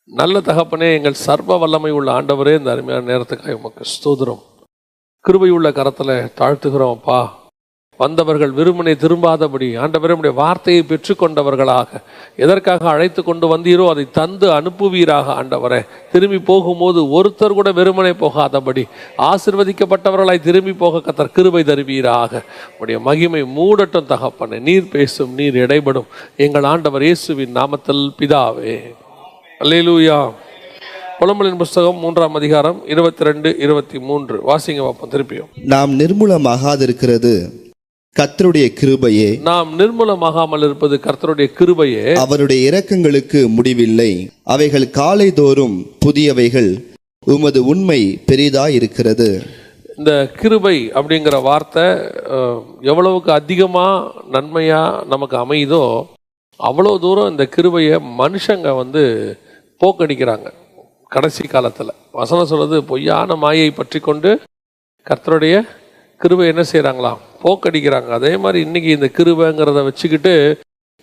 நல்ல தகப்பனே, எங்கள் சர்வ வல்லமை உள்ள ஆண்டவரே, இந்த அருமையான நேரத்துக்காக உமக்கு ஸ்தோத்திரம். கிருபை உள்ள கரத்தில் தாழ்த்துகிறோம் அப்பா. வந்தவர்கள் விரும்பினை திரும்பாதபடி ஆண்டவரே உம்முடைய வார்த்தையை பெற்றுக்கொண்டவர்களாக எதற்காக அழைத்து கொண்டு வந்தீரோ அதை தந்து அனுப்புவீராக. ஆண்டவரே, திரும்பி போகும்போது ஒருத்தர் கூட வெறுமனை போகாதபடி ஆசீர்வதிக்கப்பட்டவர்களாய் திரும்பி போக கர்த்தர் கிருபை தருவீராக. உம்முடைய மகிமை மூடட்டும் தகப்பனே. நீர் பேசும், நீர் இடைபடும். எங்கள் ஆண்டவர் இயேசுவின் நாமத்தில் பிதாவே, அல்லேலூயா. புலம்பலின் புஸ்தகம் 3ஆம் அதிகாரம் 22, 23 வாசிங்க பார்ப்போம். திருப்பியும். நாம் நிர்மூலமாகாதிருக்கிறது கர்த்தருடைய கிருபையே, நாம் நிர்மூலமாகாமல் இருப்பது கர்த்தருடைய கிருபையே. அவருடைய இரக்கங்களுக்கு முடிவில்லை, அவைகள் காலைதோறும் புதியவைகள், உமது உண்மை பெரிதாயிருக்கிறது. இந்த கிருபை அப்படிங்கிற வார்த்தை எவ்வளவுக்கு அதிகமாக நன்மையாக நமக்கு அமையுதோ அவ்வளோ தூரம் இந்த கிருபையை மனுஷங்க போக்கடிக்கிறாங்க. கடைசி காலத்தில் வசனம் சொல்றது, பொய்யான மாயை பற்றி கொண்டு கர்த்தருடைய கிருபை என்ன செய்கிறாங்களாம், போக்கடிக்கிறாங்க. அதே மாதிரி இன்னைக்கு இந்த கிருபைங்கிறத வச்சுக்கிட்டு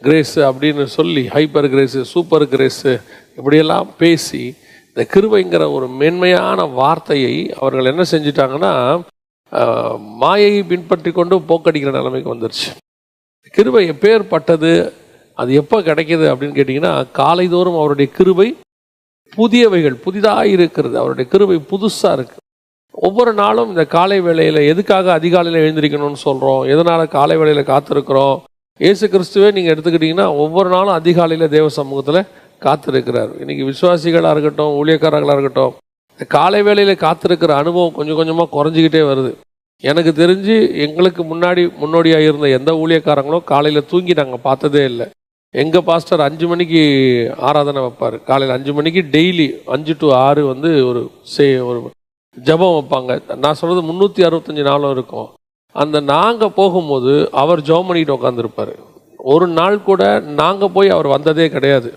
கிரேஸ் அப்படின்னு சொல்லி ஹைப்பர் கிரேஸு, சூப்பர் கிரேஸு இப்படியெல்லாம் பேசி இந்த கிருபைங்கிற ஒரு மேன்மையான வார்த்தையை அவர்கள் என்ன செஞ்சிட்டாங்கன்னா மாயையை பின்பற்றி கொண்டு போக்கடிக்கிற நிலைமைக்கு வந்துருச்சு. கிருபை எப்பேற்பட்டது, அது எப்போ கிடைக்கிது அப்படின்னு கேட்டிங்கன்னா, காலைதோறும் அவருடைய கிருபை புதியவைகள், புதிதாக இருக்கிறது. அவருடைய கிருபை புதுசாக இருக்குது. ஒவ்வொரு நாளும் இந்த காலை வேளையில் எதுக்காக அதிகாலையில் எழுந்திருக்கணும்னு சொல்கிறோம், எதனால் காலை வேளையில் காத்திருக்கிறோம். இயேசு கிறிஸ்துவே நீங்கள் எடுத்துக்கிட்டிங்கன்னா ஒவ்வொரு நாளும் அதிகாலையில் தேவ சமூகத்தில் காத்திருக்கிறார். இன்றைக்கி விசுவாசிகளாக இருக்கட்டும், ஊழியக்காரர்களாக இருக்கட்டும், காலை வேளையில் காத்திருக்கிற அனுபவம் கொஞ்சம் கொஞ்சமாக குறைஞ்சிக்கிட்டே வருது. எனக்கு தெரிஞ்சு எங்களுக்கு முன்னோடியாக இருந்த எந்த ஊழியக்காரங்களும் காலையில் தூங்கி நாங்கள் பார்த்ததே இல்லை. எங்கள் பாஸ்டர் 5 மணிக்கு ஆராதனை வைப்பார். காலையில் 5 மணிக்கு டெய்லி 5 to 6 ஒரு ஜபம் வைப்பாங்க. நான் சொல்கிறது 365 நாளும் இருக்கும். அந்த நாங்கள் போகும்போது அவர் ஜெபம் பண்ணிட்டு உட்காந்துருப்பார். ஒரு நாள் கூட நாங்கள் போய் அவர் வந்ததே கிடையாது.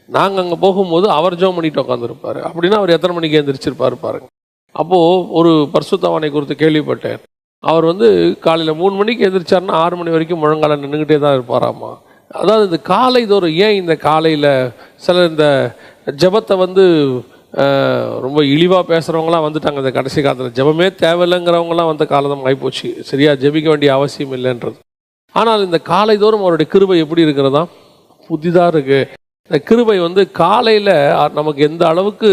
நாங்கள் அங்கே போகும்போது அவர் ஜெபம் பண்ணிட்டு உட்காந்துருப்பார். அப்படின்னா அவர் எத்தனை மணிக்கு எழுந்திரிச்சிருப்பார் பாருங்க. அப்போது ஒரு பரிசுத்தவானை குறித்து கேள்விப்பட்டேன். அவர் காலையில் 3 மணிக்கு எழுந்திரிச்சாருன்னா 6 மணி வரைக்கும் முழங்கால நின்றுக்கிட்டே தான் இருப்பாராமா. அதாவது இந்த காலை தோறும், ஏன் இந்த காலையில் சிலர் இந்த ஜபத்தை ரொம்ப இழிவாக பேசுகிறவங்களாம் வந்துட்டாங்க. இந்த கடைசி காலத்தில் ஜபமே தேவையில்லைங்கிறவங்களாம் வந்த காலம் ஆகிப்போச்சு. சரியாக ஜபிக்க வேண்டிய அவசியம் இல்லைன்றது. ஆனால் இந்த காலை தோறும் அவருடைய கிருபை எப்படி இருக்கிறதா, புதிதாக இருக்குது. இந்த கிருபை காலையில் நமக்கு எந்த அளவுக்கு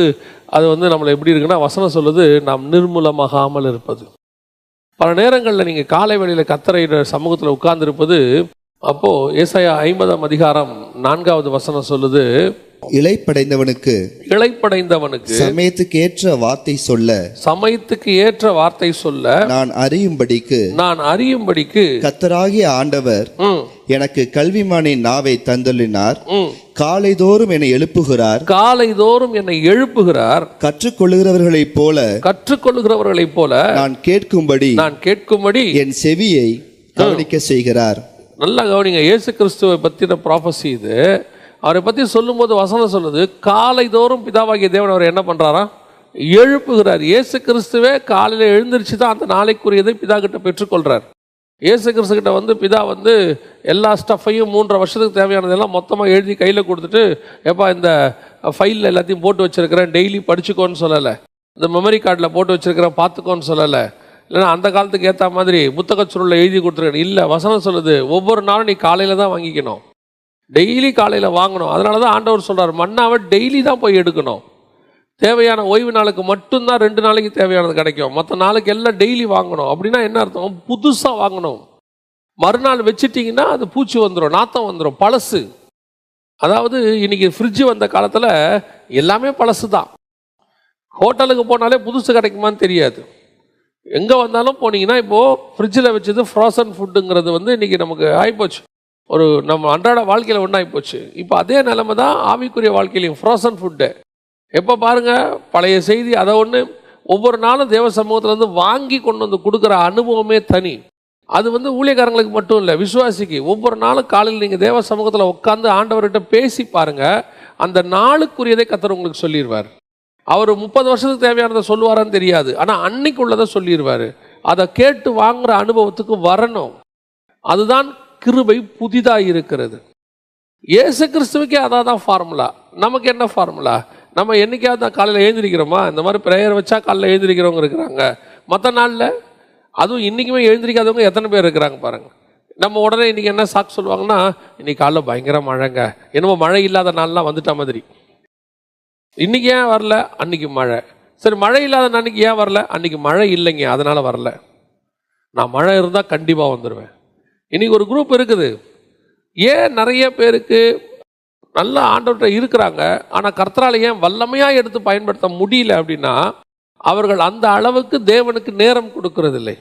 அது நம்மளை எப்படி இருக்குன்னா, வசனம் சொல்லுது, நாம் நிர்மூலமாகாமல் இருப்பது. பல நேரங்களில் நீங்கள் காலை வேளையில் கர்த்தருடைய சமூகத்தில் உட்கார்ந்துருப்பது. அப்போது ஏசாயா 50ஆம் அதிகாரம் 4வது வசனம் சொல்லுது, இளைப்படைந்தவனுக்கு சமயத்துக்கு ஏற்ற வார்த்தை சொல்ல நான் அறியும்படிக்கு கர்த்தராகிய ஆண்டவர் எனக்கு கல்விமானின் நாவை தந்தள்ளினார். காலைதோறும் என்னை எழுப்புகிறார். கற்றுக்கொள்ளுகிறவர்களைப் போல நான் கேட்கும்படி என் செவியை கவனிக்க செய்கிறார். நல்லா கவனிங்க. இயேசு கிறிஸ்துவை பற்றின ப்ராஃபஸி இது. அவரை பற்றி சொல்லும்போது வசனம் சொல்லுது, காலைதோறும் பிதாவாகிய தேவன் அவர் என்ன பண்ணுறாரா, எழுப்புகிறார். இயேசு கிறிஸ்துவே காலையில் எழுந்திரிச்சு தான் அந்த நாளைக்குரியதை பிதா கிட்ட பெற்றுக்கொள்கிறார். இயேசு கிறிஸ்து கிட்ட பிதா எல்லா ஸ்டஃப்பையும் 3.5 வருஷத்துக்கு தேவையானதெல்லாம் மொத்தமாக எழுதி கையில் கொடுத்துட்டு, எப்பா இந்த ஃபைலில் எல்லாத்தையும் போட்டு வச்சுருக்கிறேன், டெய்லி படிச்சுக்கோன்னு சொல்லலை. இந்த மெமரி கார்டில் போட்டு வச்சுருக்கிறேன், பார்த்துக்கோன்னு சொல்லலை. இல்லைன்னா அந்த காலத்துக்கு ஏற்ற மாதிரி புத்தக சுருளில் எழுதி கொடுத்துருக்கேன். இல்லை, வசனம் சொல்லுது, ஒவ்வொரு நாளும் நீ காலையில் தான் வாங்கிக்கணும், டெய்லி காலையில் வாங்கணும். அதனால தான் ஆண்டவர் சொல்கிறார், மன்னாவை டெய்லி தான் போய் எடுக்கணும். தேவையான ஓய்வு நாளுக்கு மட்டும்தான் 2 நாளைக்கு தேவையானது கிடைக்கும். மற்ற நாளுக்கு எல்லாம் டெய்லி வாங்கணும். அப்படின்னா என்ன அர்த்தம், புதுசாக வாங்கணும். மறுநாள் வச்சுட்டிங்கன்னா அது பூச்சி வந்துடும், நாத்தம் வந்துடும், பழசு. அதாவது இன்னைக்கு ஃப்ரிட்ஜு வந்த காலத்தில் எல்லாமே பழசு தான். ஹோட்டலுக்கு போனாலே புதுசு கிடைக்குமான்னு தெரியாது. எங்கே வந்தாலும் போனீங்கன்னா இப்போது ஃப்ரிட்ஜில் வச்சது ஃப்ரோசன் ஃபுட்டுங்கிறது இன்றைக்கி நமக்கு ஆகிப்போச்சு. நம்ம அன்றாட வாழ்க்கையில் ஒன்றாகிப்போச்சு. இப்போ அதே நிலைமை தான் ஆவிக்குரிய வாழ்க்கையிலையும், ஃப்ரோசன் ஃபுட்டு. எப்போ பாருங்கள் பழைய செய்தி, அதை ஒவ்வொரு நாளும் தேவ சமூகத்தில் வாங்கி கொண்டு கொடுக்குற அனுபவமே தனி. அது ஊழியக்காரங்களுக்கு மட்டும் இல்லை, விசுவாசிக்கு ஒவ்வொரு நாளும் காலையில் நீங்கள் தேவ சமூகத்தில் உட்காந்து ஆண்டவர்கிட்ட பேசி பாருங்கள். அந்த நாளுக்குரியதை கர்த்தர் உங்களுக்கு சொல்லிடுவார். அவர் 30 வருஷத்துக்கு தேவையானதை சொல்லுவாரான்னு தெரியாது, ஆனால் அன்னைக்கு உள்ளதை சொல்லிடுவார். அதை கேட்டு வாங்குகிற அனுபவத்துக்கு வரணும். அதுதான் கிருபை புதிதாக இருக்கிறது. இயேசு கிறிஸ்துவுக்கே அதான் ஃபார்முலா. நமக்கு என்ன ஃபார்முலா? நம்ம என்னைக்காவது தான் காலையில் எழுந்திரிக்கிறோமா? இந்த மாதிரி ப்ரேயர் வச்சா காலையில் எழுந்திரிக்கிறவங்க இருக்கிறாங்க. மற்ற நாளில் அதுவும் இன்றைக்குமே எழுந்திரிக்காதவங்க எத்தனை பேர் இருக்கிறாங்க பாருங்கள். நம்ம உடனே இன்றைக்கி என்ன சாக்கு சொல்லுவாங்கன்னா, இன்றைக்கி காலைல பயங்கர மழைங்க, என்னமோ மழை இல்லாத நாள்லாம் வந்துட்ட மாதிரி. இன்றைக்கி ஏன் வரல? அன்றைக்கி மழை. சரி, மழை இல்லாத அன்றைக்கி ஏன் வரல? அன்றைக்கி மழை இல்லைங்க, அதனால் வரல. நான் மழை இருந்தால் கண்டிப்பாக வந்துடுவேன். இன்றைக்கி ஒரு குரூப் இருக்குது. ஏன் நிறைய பேருக்கு நல்ல ஆண்டவர்கிட்ட இருக்கிறாங்க, ஆனால் கர்த்தரால் ஏன் வல்லமையாக எடுத்து பயன்படுத்த முடியல அப்படின்னா, அவர்கள் அந்த அளவுக்கு தேவனுக்கு நேரம் கொடுக்கறதில்லை.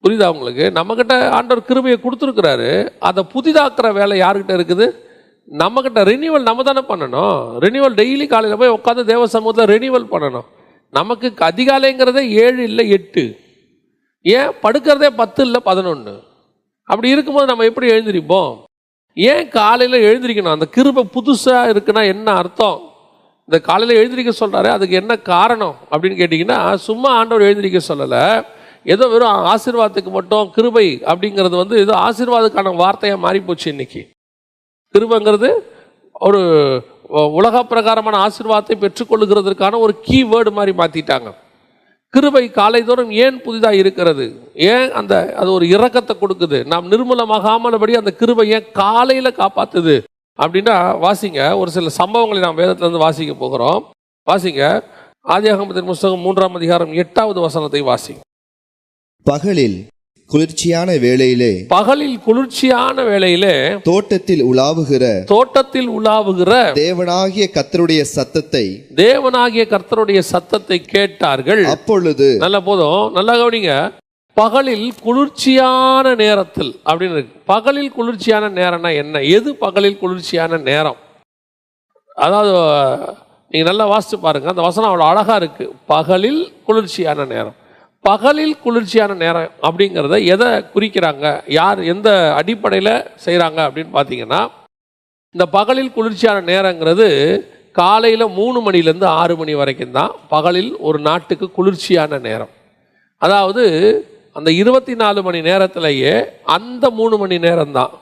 புரியுதா உங்களுக்கு? நம்மக்கிட்ட ஆண்டவர் கிருபையை கொடுத்துருக்கிறாரு, அதை புதிதாக்குற வேலை யாருக்கிட்ட இருக்குது? நம்மக்கிட்ட. ரினியூவல் நம்ம தானே பண்ணணும். ரினியூவல் டெய்லி காலையில் போய் உட்காந்து தேவ சமூகத்தில் ரினியூவல் பண்ணணும். நமக்கு அதிகாலைங்கிறதே 7 இல்லை 8, ஏன் படுக்கிறதே 10 இல்லை 11. அப்படி இருக்கும்போது நம்ம எப்படி எழுந்திரிப்போம்? ஏன் காலையில் எழுந்திரிக்கணும்? அந்த கிருபை புதுசாக இருக்குன்னா என்ன அர்த்தம்? இந்த காலையில் எழுந்திரிக்க சொல்கிறாரு, அதுக்கு என்ன காரணம் அப்படின்னு கேட்டிங்கன்னா, சும்மா ஆண்டவர் எழுந்திரிக்க சொல்லலை. ஏதோ வெறும் ஆசீர்வாதத்துக்கு மட்டும் கிருபை அப்படிங்கிறது வந்து ஏதோ ஆசீர்வாதத்துக்கான வார்த்தையாக மாறிப்போச்சு இன்னைக்கு. கிருபைங்கிறது ஒரு உலக பிரகாரமான ஆசீர்வாதத்தை பெற்றுக்கொள்ளுகிறதுக்கான ஒரு கீவேர்டு மாதிரி மாற்றிட்டாங்க. கிருபை காலைதோறும் ஏன் புதிதாக இருக்கிறது? ஏன் அது ஒரு இரக்கத்தை கொடுக்குது? நாம் நிர்மூலமாகாமலபடி அந்த கிருபை ஏன் காலையில் காப்பாற்றுது அப்படின்னா, வாசிங்க. ஒரு சில சம்பவங்களை நாம் வேதத்திலிருந்து வாசிக்க போகிறோம். வாசிங்க, ஆதியாகமத்தின் புத்தகம் 3ஆம் அதிகாரம் 8வது வசனத்தை வாசிங்க. பகலில் குளிர்ச்சியான வேளையிலே தோட்டத்தில் உலாவுகிற தேவனாகிய கர்த்தருடைய சத்தத்தை கேட்டார்கள். அப்பொழுது, நல்ல போதும், நல்லா கவனிங்க. பகலில் குளிர்ச்சியான நேரத்தில் அப்படின்னு இருக்கு. பகலில் குளிர்ச்சியான நேரம்னா என்ன? எது பகலில் குளிர்ச்சியான நேரம்? அதாவது நீங்க நல்லா வாசிச்சு பாருங்க, அந்த வசனம் அவ்வளோ அழகா இருக்கு. பகலில் குளிர்ச்சியான நேரம். பகலில் குளிர்ச்சியான நேரம் அப்படிங்கிறத எதை குறிக்கிறாங்க, யார் எந்த அடிப்படையில் செய்கிறாங்க அப்படின்னு பார்த்தீங்கன்னா, இந்த பகலில் குளிர்ச்சியான நேரங்கிறது காலையில் 3 மணிலேருந்து 6 மணி வரைக்கும் தான் பகலில் ஒரு நாட்டுக்கு குளிர்ச்சியான நேரம். அதாவது அந்த 24 மணி நேரத்திலேயே அந்த 3 மணி நேரம் தான்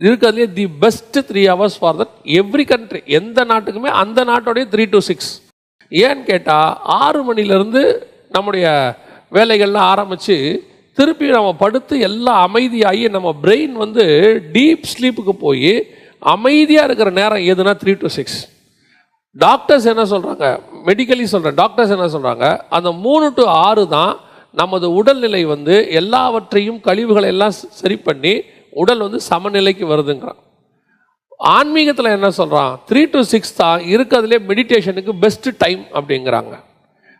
இருக்கிறதுலே the best 3 hours for that every country. எந்த நாட்டுக்குமே அந்த நாட்டோடைய 3 to 6. ஏன்னு கேட்டால் 6 மணிலேருந்து நம்முடைய வேலைகள்லாம் ஆரம்பித்து திருப்பி நம்ம படுத்து எல்லாம் அமைதியாகி நம்ம பிரெயின் வந்து டீப் ஸ்லீப்புக்கு போய் அமைதியாக இருக்கிற நேரம் எதுனா 3 to 6. டாக்டர்ஸ் என்ன சொல்கிறாங்க, மெடிக்கலி சொல்கிறேன், டாக்டர்ஸ் என்ன சொல்கிறாங்க, அந்த 3 to 6 தான் நமது உடல்நிலை வந்து எல்லாவற்றையும் கழிவுகளை எல்லாம் சரி பண்ணி உடல் வந்து சமநிலைக்கு வருதுங்கிறான். ஆன்மீகத்தில் என்ன சொல்கிறான், 3 to 6 தான் இருக்கிறதுலே மெடிடேஷனுக்கு பெஸ்ட் டைம் அப்படிங்கிறாங்க.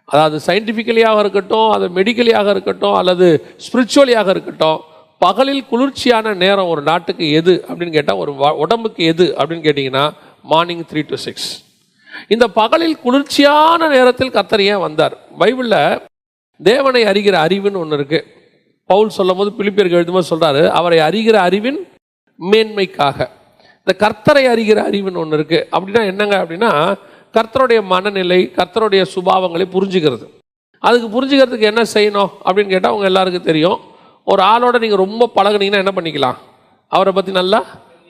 அதாவது சயின்டிஃபிக்கலியாக இருக்கட்டும், அது மெடிக்கலியாக இருக்கட்டும், அல்லது ஸ்பிரிச்சுவலியாக இருக்கட்டும், பகலில் குளிர்ச்சியான நேரம் ஒரு நாட்டுக்கு எது அப்படின்னு கேட்டால், ஒரு உடம்புக்கு எது அப்படின்னு கேட்டிங்கன்னா, மார்னிங் 3 to 6. இந்த பகலில் குளிர்ச்சியான நேரத்தில் கர்த்தர் ஏன் வந்தார்? பைபிளில் தேவனை அறிகிற அறிவுன்னு ஒன்று இருக்குது. பவுல் சொல்லும் போது பிலிப்பியருக்கு எழுதும்போது சொல்கிறாரு, அவரை அறிகிற அறிவின் மேன்மைக்காக. இந்த கர்த்தரை அறிகிற அறிவுன்னு ஒன்று இருக்குது. அப்படின்னா என்னங்க அப்படின்னா, கர்த்தருடைய மனநிலை, கர்த்தருடைய சுபாவங்களை புரிஞ்சுக்கிறது. அதுக்கு புரிஞ்சுக்கிறதுக்கு என்ன செய்யணும் அப்படின்னு கேட்டால் அவங்க எல்லாருக்கும் தெரியும். ஒரு ஆளோட நீங்கள் ரொம்ப பழகுனீங்கன்னா என்ன பண்ணிக்கலாம், அவரை பற்றி நல்லா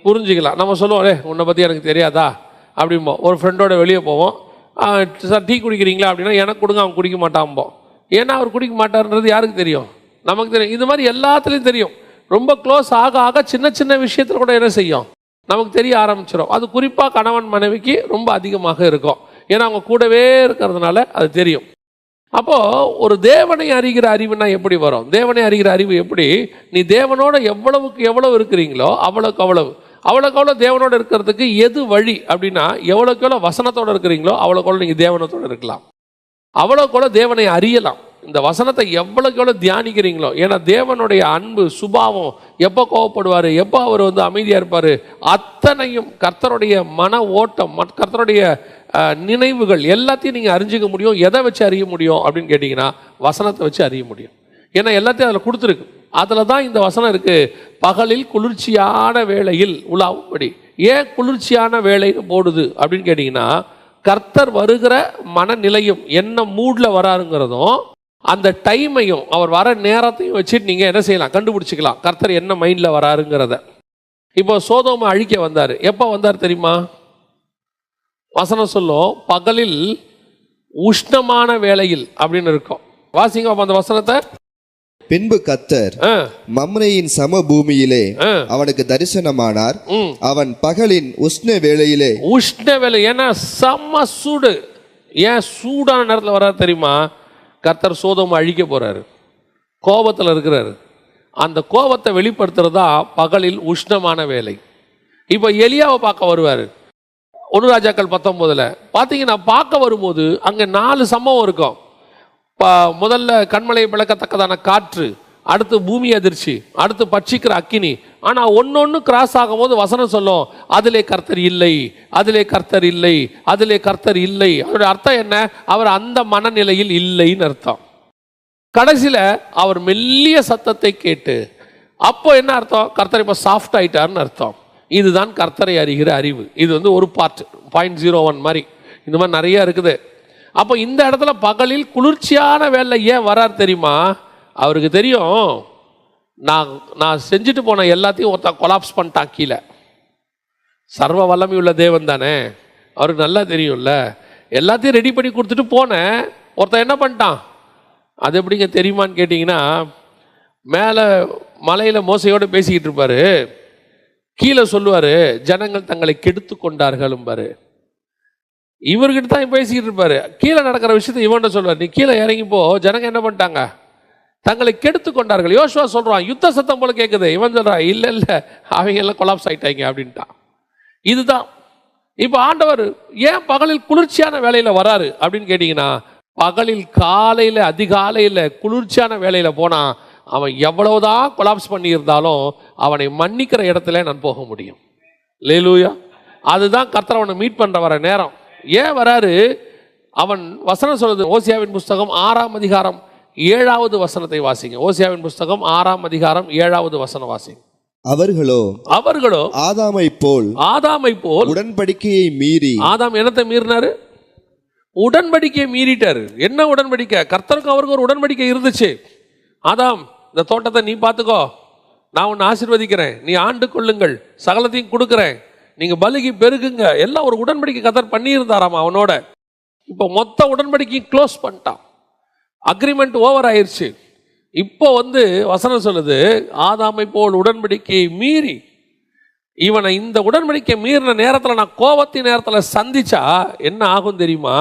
புரிஞ்சுக்கலாம். நம்ம சொல்லுவோம், உன்னை பற்றி எனக்கு தெரியாதா அப்படிம்போம். ஒரு ஃப்ரெண்டோட வெளியே போவோம், சார் டீ குடிக்கிறீங்களா அப்படின்னா, எனக்கு கொடுங்க, அவன் குடிக்க மாட்டான்போம். ஏன்னா அவர் குடிக்க மாட்டார்ன்றது யாருக்கு தெரியும்? நமக்கு தெரியும். இது மாதிரி எல்லாத்துலேயும் தெரியும். ரொம்ப க்ளோஸ் ஆக ஆக சின்ன சின்ன விஷயத்தில் கூட என்ன செய்யும், நமக்கு தெரிய ஆரம்பிச்சிடும். அது குறிப்பாக கணவன் மனைவிக்கு ரொம்ப அதிகமாக இருக்கும். ஏன்னா அவங்க கூடவே இருக்கிறதுனால அது தெரியும். அப்போது ஒரு தேவனை அறிகிற அறிவுனா எப்படி வரும்? தேவனை அறிகிற அறிவு எப்படி? நீ தேவனோட எவ்வளவுக்கு எவ்வளவு இருக்கிறீங்களோ அவ்வளோக்கு அவ்வளோ தேவனோட இருக்கிறதுக்கு எது வழி அப்படின்னா, எவ்வளோக்கு எவ்வளோ வசனத்தோடு இருக்கிறீங்களோ அவ்வளோக்கு நீங்கள் தேவனத்தோடு இருக்கலாம், அவ்வளோக்கு தேவனை அறியலாம். இந்த வசனத்தை எவ்வளோக்கு எவ்வளோ தியானிக்கிறீங்களோ, ஏன்னா தேவனுடைய அன்பு சுபாவம், எப்போ கோவப்படுவார், எப்போ அவர் வந்து அமைதியாக இருப்பார், அத்தனையும் கர்த்தருடைய மன ஓட்டம், கர்த்தருடைய நினைவுகள் எல்லாத்தையும் நீங்கள் அறிஞ்சிக்க முடியும். எதை வச்சு அறிய முடியும் அப்படின்னு கேட்டிங்கன்னா, வசனத்தை வச்சு அறிய முடியும். ஏன்னா எல்லாத்தையும் அதில் கொடுத்துருக்கு. அதில் தான் இந்த வசனம் இருக்குது, பகலில் குளிர்ச்சியான வேளையில் உலாவும்படி. ஏன் குளிர்ச்சியான வேலைன்னு போடுது அப்படின்னு கேட்டிங்கன்னா, கர்த்தர் வருகிற மனநிலையும் என்ன மூடில் வராருங்கிறதும் அந்த டைமையும் அவர் வர நேரத்தையும் வச்சுட்டு நீங்கள் என்ன செய்யலாம், கண்டுபிடிச்சிக்கலாம் கர்த்தர் என்ன மைண்டில் வராருங்கிறத. இப்போ சோதோமை அழிக்க வந்தார். எப்போ வந்தார் தெரியுமா? வசனம் சொல்லும் பகலில் உஷ்ணமான வேளையில் அப்படின்னு இருக்கும். வாசிங்க அந்த வசனத்தை. பின்பு கர்த்தர் மம்ரேயின் சமபூமியிலே அவனுக்கு தரிசனமானார். அவன் பகலின் உஷ்ண வேளையிலே, உஷ்ண வேலை ஏன்னா செம்ம சூடு. ஏன் சூடான நேரத்தில் வர்றாரு தெரியுமா? கர்த்தர் சோதோமை அழிக்க போறாரு, கோபத்தில் இருக்கிறாரு. அந்த கோபத்தை வெளிப்படுத்துறதா பகலில் உஷ்ணமான வேலை. இப்போ எலியாவை பார்க்க வருவார் 1 ராஜாக்கள் 19 பார்த்தீங்கன்னா, பார்க்க வரும்போது அங்கே 4 சம்பவம் இருக்கும். முதல்ல கண்மலை விளக்கத்தக்கதான காற்று, அடுத்து பூமி அதிர்ச்சி, அடுத்து பட்சிக்கிற அக்கினி. ஆனால் ஒன்னொன்று கிராஸ் ஆகும்போது வசனம் சொல்லும், அதிலே கர்த்தர் இல்லை, அதிலே கர்த்தர் இல்லை, அதிலே கர்த்தர் இல்லை. அதோட அர்த்தம் என்ன? அவர் அந்த மனநிலையில் இல்லைன்னு அர்த்தம். கடைசியில் அவர் மெல்லிய சத்தத்தை கேட்டு, அப்போ என்ன அர்த்தம்? கர்த்தர் இப்போ சாஃப்ட் ஆயிட்டார்னு அர்த்தம். இதுதான் கர்த்தரை அறிகிற அறிவு. இது ஒரு பார்ட் 0.01 மாதிரி. இந்த மாதிரி நிறைய இருக்குது. அப்போ இந்த இடத்துல பகலில் குளிர்ச்சியான வேலை ஏன் வரார் தெரியுமா? அவருக்கு தெரியும், நான் செஞ்சுட்டு போன எல்லாத்தையும் ஒருத்தன் கொலாப்ஸ் பண்ணிட்டான் கீழே. சர்வ வல்லமையுள்ள தேவன் தானே, அவருக்கு நல்லா தெரியும்ல. எல்லாத்தையும் ரெடி பண்ணி கொடுத்துட்டு போனேன், ஒருத்தன் என்ன பண்ணிட்டான். அது எப்படிங்க தெரியுமான்னு கேட்டிங்கன்னா, மேலே மலையில் மோசையோடு பேசிக்கிட்டு இருப்பார், கீழே சொல்லுவார் ஜனங்கள் தங்களை கெடுத்து கொண்டார்களும் பாரு. இவர்கிட்ட தான் பேசிக்கிட்டு இருப்பாரு, கீழே நடக்கிற விஷயத்தை இவன்கிட்ட சொல்லுவார், நீ கீழே இறங்கிப்போ, ஜனங்க என்ன பண்ணிட்டாங்க, தங்களை கெடுத்து கொண்டார்கள். யோசுவா சொல்றான், யுத்த சத்தம் போல கேட்குது. இவன் சொல்றான், இல்லை இல்லை அவங்க எல்லாம் கொலாப்ஸ் ஆயிட்டாங்க அப்படின்ட்டான். இதுதான் இப்போ ஆண்டவர் ஏன் பகலில் குளிர்ச்சியான வேலையில் வராரு அப்படின்னு கேட்டிங்கன்னா, பகலில் காலையில் அதிகாலையில் குளிர்ச்சியான வேலையில் போனால் அவன் எவ்வளவுதான் கொலாப்ஸ் பண்ணியிருந்தாலும் அவனை மன்னிக்கிற இடத்துல நான் போக முடியும். லேலூயா. அதுதான் கர்த்தர் அவனை மீட் பண்ணுற வர நேரம். ஏன் வராரு? அவன் வசனம் சொல்லுது, ஓசியாவின் புஸ்தகம் 6ஆம் அதிகாரம் 7வது வசனத்தை வாசிங்க. ஓசியாவின் புஸ்தகம் 6ஆம் அதிகாரம் 7வது வசனம் வாசிங்க. அவர்களோ ஆதாமை போல் உடன்படிக்கையை மீறி. ஆதாம் என்னத்தை மீறினாரு? உடன்படிக்கையை மீறிட்டாரு. என்ன உடன்படிக்கை? கர்த்தருக்கு அவருக்கு ஒரு உடன்படிக்கை இருந்துச்சு. ஆதாம், இந்த தோட்டத்தை நீ பார்த்துக்கோ, நான் உன்னை ஆசீர்வதிக்கிறேன், நீ ஆண்டு கொள்ளுங்கள், சகலத்தையும் கொடுக்குறேன், நீங்க பலுகி பெருகுங்க, எல்லாம் ஒரு உடன்படிக்கை கர்த்தர் பண்ணியிருந்தாராம் அவனோட. இப்போ மொத்த உடன்படிக்கையும் க்ளோஸ் பண்ணிட்டான், அக்ரிமெண்ட் ஓவர் ஆயிடுச்சு. இப்போ வசனம் சொல்லுது, ஆதாமை போல் உடன்படிக்கையை மீறி. இவனை இந்த உடன்படிக்கை மீறின நேரத்தில், நான் கோபத்தின் நேரத்தில் சந்திச்சா என்ன ஆகும் தெரியுமா?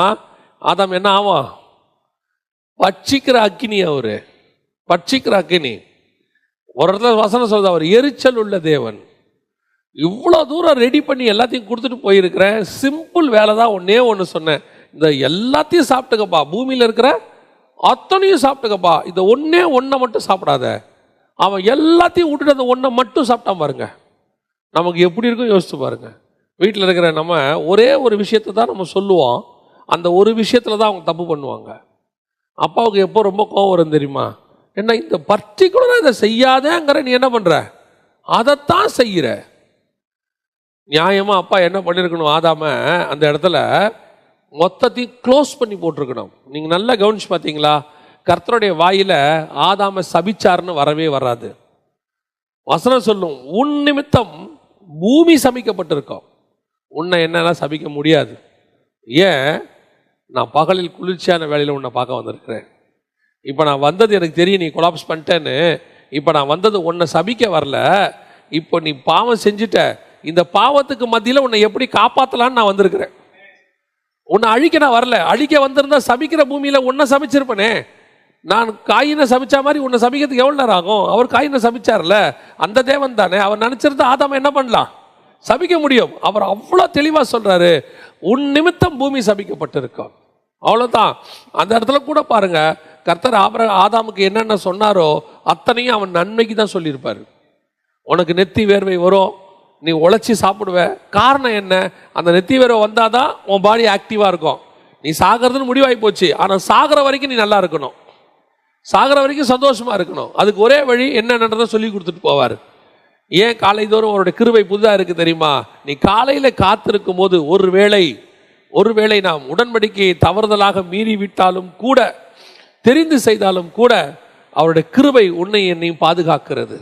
ஆதாம் என்ன ஆகும்? பட்சிக்கிற அக்கினி. அவரு பட்சிக்கிற அக்கினி. ஒரு இடத்துல வசனம் சொல்லுது, அவர் எரிச்சல் உள்ள தேவன். இவ்வளோ தூரம் ரெடி பண்ணி எல்லாத்தையும் கொடுத்துட்டு போயிருக்கிறேன், சிம்பிள் வேலை தான். ஒன்று சொன்னேன், இந்த எல்லாத்தையும் சாப்பிட்டுக்கப்பா, பூமியில் இருக்கிற அத்தனையும் சாப்பிட்டுக்கப்பா, இந்த ஒன்றை மட்டும் சாப்பிடாத. அவன் எல்லாத்தையும் விட்டுட்டு அந்த ஒன்றை மட்டும் சாப்பிட்டான் பாருங்க, நமக்கு எப்படி இருக்கும் யோசிச்சு பாருங்க. வீட்டில் இருக்கிற நம்ம ஒரே ஒரு விஷயத்தை தான் நம்ம சொல்லுவோம், அந்த ஒரு விஷயத்தில் தான் அவங்க தப்பு பண்ணுவாங்க. அப்பாவுக்கு எப்போ ரொம்ப கோவம் வரும் தெரியுமா? என்ன இந்த பர்டிகுலராக இதை செய்யாதேங்கிற, நீ என்ன பண்ணுற, அதைத்தான் செய்கிற. நியாயமாக அப்பா என்ன பண்ணியிருக்கணும்? ஆதாம அந்த இடத்துல மொத்தத்தையும் க்ளோஸ் பண்ணி போட்டிருக்கணும். நீங்கள் நல்லா கவனிச்சு பார்த்தீங்களா? கர்த்தருடைய வாயில ஆதாம சபிச்சார்னு வரவே வராது. வசனம் சொல்லும், உன் நிமித்தம் பூமி சபிக்கப்பட்டிருக்கோம், உன்னை என்னால் சபிக்க முடியாது. ஏன்? நான் பகலில் குளிர்ச்சியான வேலையில் உன்னை பார்க்க வந்திருக்கிறேன். இப்போ நான் வந்தது எனக்கு தெரியும், நீ கொலாப்ஸ் பண்ணிட்டேன்னு. இப்போ நான் வந்தது உன்னை சபிக்க வரல, இப்போ நீ பாவம் செஞ்சுட்ட, இந்த பாவத்துக்கு மத்தியில் உன்னை எப்படி காப்பாற்றலான்னு நான் வந்திருக்கிறேன். உன்னை அழிக்க நான் வரல. அழிக்க வந்திருந்தா சபிக்கிற பூமியில் உன்னை சபிச்சிருப்பனே. நான் காயினை சபிச்சா மாதிரி உன்னை சபிக்கிறதுக்கு எவ்வளோ நேரம் ஆகும்? அவர் காயினை சபிச்சார்ல, அந்த தேவன் தானே. அவர் நினைச்சிருந்தா ஆதாம என்ன பண்ணலாம்? சபிக்க முடியும். அவர் அவ்வளோ தெளிவாக சொல்றாரு, உன் நிமித்தம் பூமி சபிக்கப்பட்டிருக்கும். அவ்வளோதான். அந்த இடத்துல கூட பாருங்க, கர்த்தர் ஆதாமுக்கு என்னென்ன சொன்னாரோ அத்தனையும் அவன் நன்மைக்கு தான் சொல்லியிருப்பார். உனக்கு நெத்தி வேர்வை வரும், நீ உழைச்சி சாப்பிடுவ. காரணம் என்ன? அந்த நெத்தி வேர்வை வந்தாதான் உன் பாடி ஆக்டிவாக இருக்கும். நீ சாகிறதுன்னு முடிவாகி போச்சு, ஆனால் சாகிற வரைக்கும் நீ நல்லா இருக்கணும், சாகிற வரைக்கும் சந்தோஷமா இருக்கணும். அதுக்கு ஒரே வழி என்னன்றதை சொல்லி கொடுத்துட்டு போவார். ஏன் காலை தோறும் அவருடைய கிருபை புதுதாக இருக்கு தெரியுமா? நீ காலையில் காத்திருக்கும் போது ஒருவேளை நாம் உடன்படிக்கையை தவறுதலாக மீறி விட்டாலும் கூட, தெரிந்து செய்தாலும் கூட, அவருடைய கிருபை உன்னை என்னையும் பாதுகாக்கிறது.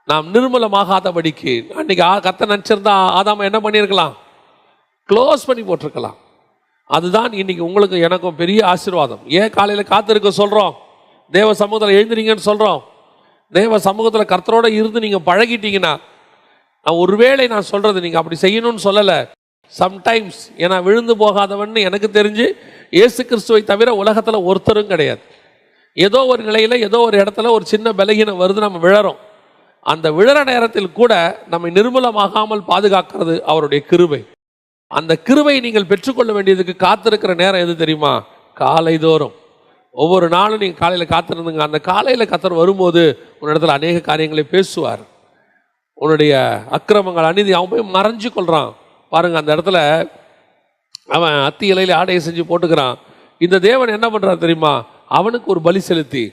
நாம் நிர்மூலமாகாதபடிக்கு. அன்னைக்கு கர்த்தர் நினைச்சிருந்தா ஆதாம என்ன பண்ணியிருக்கலாம்? க்ளோஸ் பண்ணி போட்டிருக்கலாம். அதுதான் இன்னைக்கு உங்களுக்கு எனக்கும் பெரிய ஆசீர்வாதம். ஏன் காலையில் காத்திருக்க சொல்கிறோம்? தேவ சமூகத்தில் எழுந்துறீங்கன்னு சொல்கிறோம். தேவ சமூகத்தில் கர்த்தரோட இருந்து நீங்கள் பழகிட்டீங்கன்னா, ஒருவேளை நான் சொல்கிறது நீங்கள் அப்படி செய்யணும்னு சொல்லலை, சம்டைம்ஸ், ஏன்னா விழுந்து போகாதவன்னு எனக்கு தெரிஞ்சு இயேசு கிறிஸ்துவை தவிர உலகத்தில் ஒருத்தரும் கிடையாது. ஏதோ ஒரு நிலையில் ஏதோ ஒரு இடத்துல ஒரு சின்ன பலகீனம் வருது, நம்ம விழறோம். அந்த விழற நேரத்தில் கூட நம்மை நிர்மூலமாகாமல் பாதுகாக்கிறது அவருடைய கிருபை. அந்த கிருபை நீங்கள் பெற்றுக்கொள்ள வேண்டியதுக்கு காத்திருக்கிற நேரம் எது தெரியுமா? காலை தோறும். ஒவ்வொரு நாளும் நீங்கள் காலையில் காத்திருந்துங்க. அந்த காலையில் கர்த்தர் வரும்போது உன்னிடத்தில் அநேக காரியங்களை பேசுவார். உன்னுடைய அக்கிரமங்கள் அநீதி அவன் போய் மறைஞ்சு கொள்கிறான் பாருங்க. அந்த இடத்துல அவன் அத்தி இலையில் ஆடையை செஞ்சு போட்டுக்கிறான். இந்த தேவன் என்ன பண்ணுறார் தெரியுமா? அவனுக்கு ஒரு பலி செலுத்தி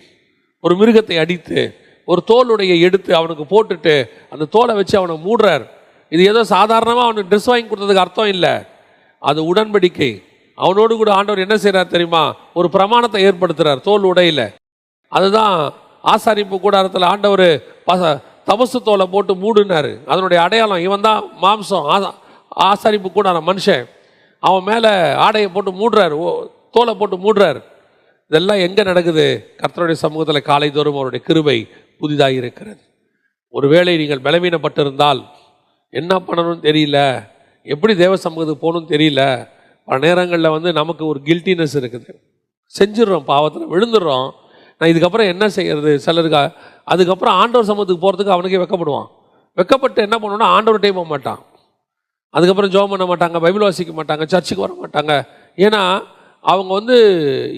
ஒரு மிருகத்தை அடித்து ஒரு தோலுடைய எடுத்து அவனுக்கு போட்டுட்டு அந்த தோலை வச்சு அவனை மூடுறார். இது ஏதோ சாதாரணமாக அவனுக்கு ட்ரெஸ் வாங்கி கொடுத்ததுக்கு அர்த்தம் இல்லை, அது உடன்படிக்கை. அவனோடு கூட ஆண்டவர் என்ன செய்கிறார் தெரியுமா? ஒரு பிரமாணத்தை ஏற்படுத்துகிறார் தோல் உடையில். அதுதான் ஆசாரிப்பு கூடாரத்தில் ஆண்டவர் தபசு தோலை போட்டு மூடுனார். அதனுடைய அடையாளம் இவன் தான் மாம்சம். ஆசாரிப்பு கூடாரம் மனுஷன், அவன் மேலே ஆடையை போட்டு மூடுறார், தோலை போட்டு மூடுறார். இதெல்லாம் எங்கே நடக்குது? கர்த்தருடைய சமூகத்தில் காலை தோறும் அவருடைய கிருபை புதிதாக இருக்கிறது. ஒருவேளை நீங்கள் பலவீனப்பட்டிருந்தால், என்ன பண்ணணும்னு தெரியல, எப்படி தேவ சமூகத்துக்கு போகணும்னு தெரியல, பல நேரங்களில் நமக்கு ஒரு கில்ட்டினஸ் இருக்குது, செஞ்சிடறோம், பாவத்தில் விழுந்துடுறோம், நான் இதுக்கப்புறம் என்ன செய்யறது? சிலருக்கு அதுக்கப்புறம் ஆண்டவர் சமூகத்துக்கு போகிறதுக்கு அவனுக்கே வெக்கப்படுவான். வெக்கப்பட்டு என்ன பண்ணுவோன்னா ஆண்டவர்கிட்டே போக மாட்டான். அதுக்கப்புறம் ஜெபம் பண்ண மாட்டாங்க, பைபிள் வாசிக்க மாட்டாங்க, சர்ச்சுக்கு வர மாட்டாங்க. ஏன்னா அவங்க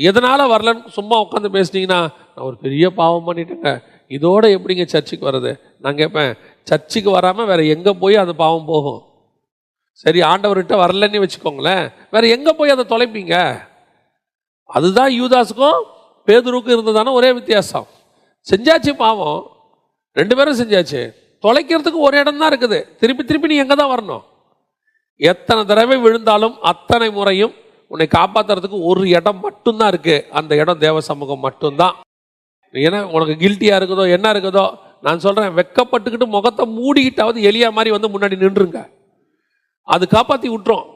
எதனால் வரலன்னு சும்மா உட்காந்து பேசுனீங்கன்னா, நான் ஒரு பெரிய பாவம் பண்ணிட்டேங்க, இதோட எப்படிங்க சர்ச்சுக்கு வர்றது? நான் கேட்பேன், சர்ச்சுக்கு வராமல் வேறு எங்கே போய் அந்த பாவம் போகும்? சரி, ஆண்டவர்கிட்ட வரலன்னு வச்சுக்கோங்களேன், வேறு எங்கே போய் அதை தொலைப்பீங்க? அதுதான் யூதாஸுக்கும் பேதுருவுக்கும் இருந்ததான ஒரே வித்தியாசம். செஞ்சாச்சு பாவம், ரெண்டு பேரும் செஞ்சாச்சு, தொலைக்கிறதுக்கு ஒரு இடம் தான் இருக்குது. திருப்பி திருப்பி நீ எங்கே தான் வரணும்? எத்தனை தடவை விழுந்தாலும் அத்தனை முறையும் உன்னை காப்பாற்றுறதுக்கு ஒரு இடம் மட்டும்தான் இருக்குது. அந்த இடம் தேவ சமூகம் மட்டும்தான். ஏன்னா உனக்கு கில்ட்டியாக இருக்குதோ என்ன இருக்குதோ, நான் சொல்கிறேன், வெக்கப்பட்டுக்கிட்டு முகத்தை மூடிக்கிட்டாவது எலியா மாதிரி முன்னாடி நின்றுங்க, அது காப்பாற்றி விட்டுரும்.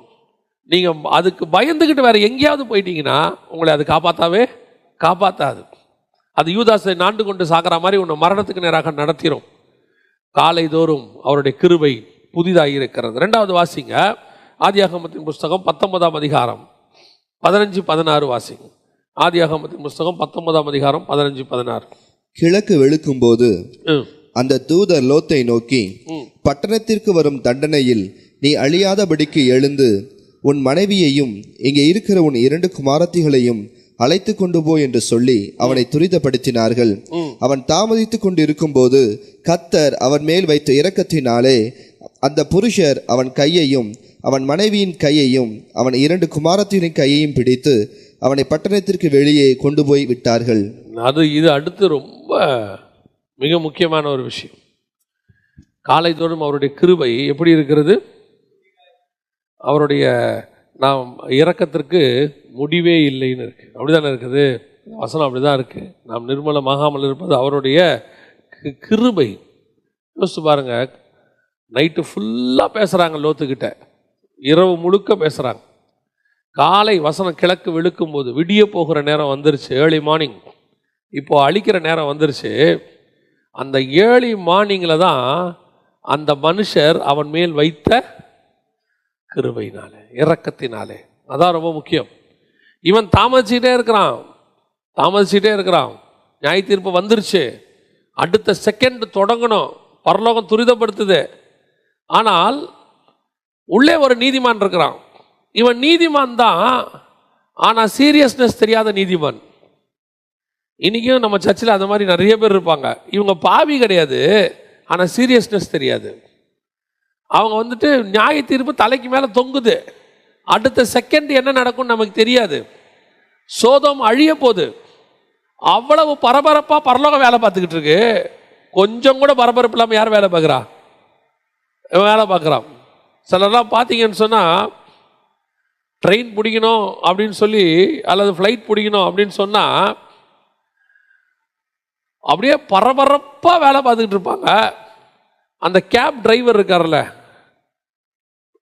நீங்கள் அதுக்கு பயந்துக்கிட்டு வேறு எங்கேயாவது போயிட்டீங்கன்னா உங்களை அது காப்பாற்றாது. அது யூதாசை நாண்டு கொண்டு சாகிற மாதிரி உன்னை மரணத்துக்கு நேராக நடத்திடும். காலை தோறும் அவருடைய கிருபை புதிதாக இருக்கிறது. ரெண்டாவது வாசிங்க, ஆதியாகமத்தின் புஸ்தகம் 19ஆம் அதிகாரம் 15-16 வாசிங்க. ஆதியாகமத்தின் புஸ்தகம் 19ஆம் அதிகாரம் 15-16. கிழக்கு வெளுக்கும் போது அந்த தூதர் லோத்தை நோக்கி, பட்டணத்திற்கு வரும் தண்டனையில் நீ அழியாதபடிக்கு எழுந்து உன் மனைவியையும் இங்கே இருக்கிற உன் 2 குமாரத்திகளையும் அழைத்து கொண்டு போ என்று சொல்லி அவனை துரிதப்படுத்தினார்கள். அவன் தாமதித்து கொண்டு இருக்கும் போது கர்த்தர் அவன் மேல் வைத்த இரக்கத்தினாலே அந்த புருஷர் அவன் கையையும் அவன் மனைவியின் கையையும் அவன் 2 குமாரத்தின் கையையும் பிடித்து அவனை பட்டணத்திற்கு வெளியே கொண்டு போய் விட்டார்கள். இது அடுத்து ரொம்ப மிக முக்கியமான ஒரு விஷயம். காலை தோறும் அவருடைய கிருபை எப்படி இருக்கிறது? அவருடைய நாம் இரக்கத்திற்கு முடிவே இல்லைன்னு இருக்கு. அப்படிதானே இருக்குது வசனம், அப்படிதான் இருக்கு. நாம் நிர்மலமாகாமல் இருப்பது அவருடைய கிருபை. யோசிச்சு பாருங்க, நைட்டு ஃபுல்லாக பேசுகிறாங்க லோத்துக்கிட்ட, இரவு முழுக்க பேசுகிறாங்க. காலை வசனம் கிழக்கு வெளுக்கும் போது விடிய போகிற நேரம் வந்துருச்சு, ஏர்லி மார்னிங். இப்போ அழிக்கிற நேரம் வந்துருச்சு. அந்த ஏர்லி மார்னிங்கில் தான் அந்த மனுஷர் அவன் மேல் வைத்த கிருபையினாலே, இரக்கத்தினாலே. அதான் ரொம்ப முக்கியம். இவன் தாமதிச்சுட்டே இருக்கிறான். நியாய தீர்ப்பு வந்துருச்சு, அடுத்த செகண்ட் தொடங்கணும், பரலோகம் துரிதப்படுத்துது. ஆனால் உள்ளே ஒரு நீதிமான் இருக்கிறான். இவன் நீதிமான் தான், ஆனால் சீரியஸ்னஸ் தெரியாத நீதிமான். இன்றைக்கும் நம்ம சர்ச்சில் அந்த மாதிரி நிறைய பேர் இருப்பாங்க. இவங்க பாவி கிடையாது, ஆனால் சீரியஸ்னஸ் தெரியாது. அவங்க நியாய தீர்ப்பு தலைக்கு மேலே தொங்குது, அடுத்த செகண்ட் என்ன நடக்கும்னு நமக்கு தெரியாது. சோதோம் அழிய போகுது, அவ்வளவு பரபரப்பாக பரலோகம் வேலை பார்த்துக்கிட்டு இருக்கு. கொஞ்சம் கூட பரபரப்பு இல்லாமல் யார் வேலை பார்க்குறா? வேலை பார்க்குறான். சிலர்லாம் பார்த்தீங்கன்னு சொன்னால், ட்ரெயின் பிடிக்கணும் அப்படின்னு சொல்லி அல்லது ஃப்ளைட் பிடிக்கணும் அப்படின்னு சொன்னால் அப்படியே பரபரப்பாக வேலை பார்த்துக்கிட்டு இருப்பாங்க. அந்த கேப் டிரைவர் இருக்கார்ல,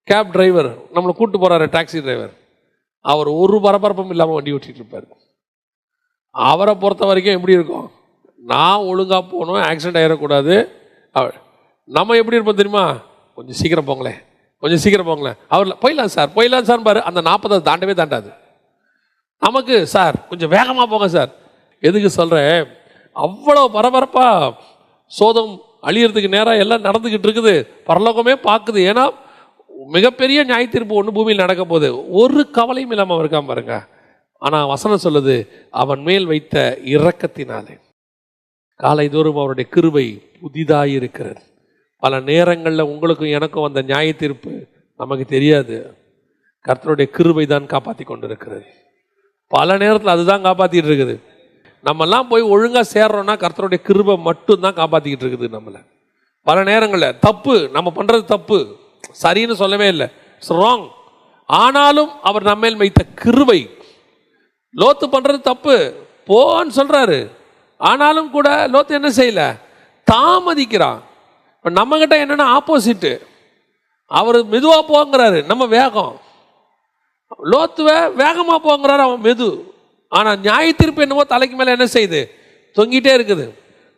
கேப் டிரைவர் நம்மளை கூப்பிட்டு போகிறாரு, டாக்ஸி டிரைவர், அவர் ஒரு பரபரப்பும் இல்லாமல் வண்டி ஓட்டிகிட்டு இருப்பார். அவரை பொறுத்த வரைக்கும் எப்படி இருக்கும், நான் ஒழுங்காக போகணும், ஆக்சிடென்ட் ஆகிடக்கூடாது. நம்ம எப்படி இருப்போம் தெரியுமா, கொஞ்சம் சீக்கிரம் போங்களேன், கொஞ்சம் சீக்கிரம் போங்களேன். அவர் போயிடலாம் சார் பாரு, அந்த 40 தாண்டவே தாண்டாது. நமக்கு சார் கொஞ்சம் வேகமாக போங்க சார். எதுக்கு சொல்கிறேன், அவ்வளோ பரபரப்பாக சோதம் அழியறதுக்கு நேரம் எல்லாம் நடந்துக்கிட்டு இருக்குது, பரலோகமே பார்க்குது. ஏன்னா மிகப்பெரிய நியாய தீர்ப்பு ஒன்று பூமியில் நடக்க போகுது, ஒரு கவலையும் இல்லாமல் இருக்காம பாருங்க. ஆனால் வசனம் சொல்லுது, அவன் மேல் வைத்த இரக்கத்தினாலே காலைதோறும் அவருடைய கிருபை புதிதாக இருக்கிறது. பல நேரங்களில் உங்களுக்கும் எனக்கும் வந்த நியாய தீர்ப்பு நமக்கு தெரியாது, கர்த்தருடைய கிருபை தான் காப்பாற்றி கொண்டு இருக்கிறது. பல நேரத்தில் அதுதான் காப்பாற்றிட்டு இருக்குது. நம்மெல்லாம் போய் ஒழுங்காக சேர்றோன்னா கர்த்தருடைய கிருபை மட்டும்தான் காப்பாற்றிக்கிட்டு இருக்குது நம்மளை. பல நேரங்களில் தப்பு, நம்ம பண்ணுறது தப்பு, சரின்னு சொல்லவே இல்லை, இட்ஸ் ராங். ஆனாலும் அவர் நம்மேல் வைத்த கிருபை, லோத்து பண்ணுறது தப்பு போன்னு சொல்கிறாரு, ஆனாலும் கூட லோத்து என்ன செய்யலை, தாமதிக்கிறான். இப்போ நம்மகிட்ட என்னென்னா ஆப்போசிட்டு, அவர் மெதுவாக போங்கிறாரு, நம்ம வேகம். லோத்துவை வேகமாக போங்கிறாரு, அவன் மெது. ஆனால் நியாய தீர்ப்பு என்னமோ தலைக்கு மேலே என்ன செய்யுது, தொங்கிட்டே இருக்குது.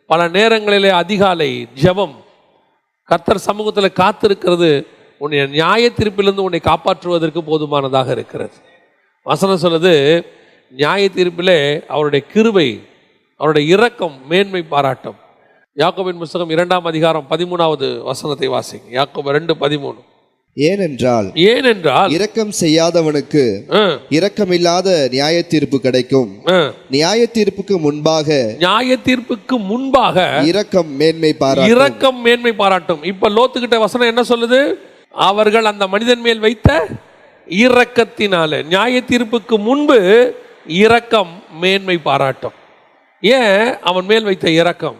பல நேரங்களிலே அதிகாலை ஜெபம், கர்த்தர் சமூகத்தில் காத்திருக்கிறது உன்னை நியாய தீர்ப்பிலிருந்து உன்னை காப்பாற்றுவதற்கு போதுமானதாக இருக்கிறது. வசனம் சொல்லுது, நியாய தீர்ப்பிலே அவருடைய கிருபை, அவருடைய இரக்கம் மேன்மை பாராட்டும். யாக்கோபின் புத்தகம் 2ஆம் அதிகாரம் 13வது வசனத்தை வாசிங்க. யாக்கோபு 2:13. ஏனென்றால் இரக்கம் செய்யாதவனுக்கு இரக்கமில்லாத நியாய தீர்ப்பு கிடைக்கும், நியாய தீர்ப்புக்கு முன்பாக இரக்கம் மேன்மை பாராட்டும். இப்ப லோத்துக்கிட்ட வசனம் என்ன சொல்லுது, அவர்கள் அந்த மனிதன் மேல் வைத்த இரக்கத்தினால நியாய தீர்ப்புக்கு முன்பு இரக்கம் மேன்மை பாராட்டும். ஏன் அவன் மேல் வைத்த இரக்கம்,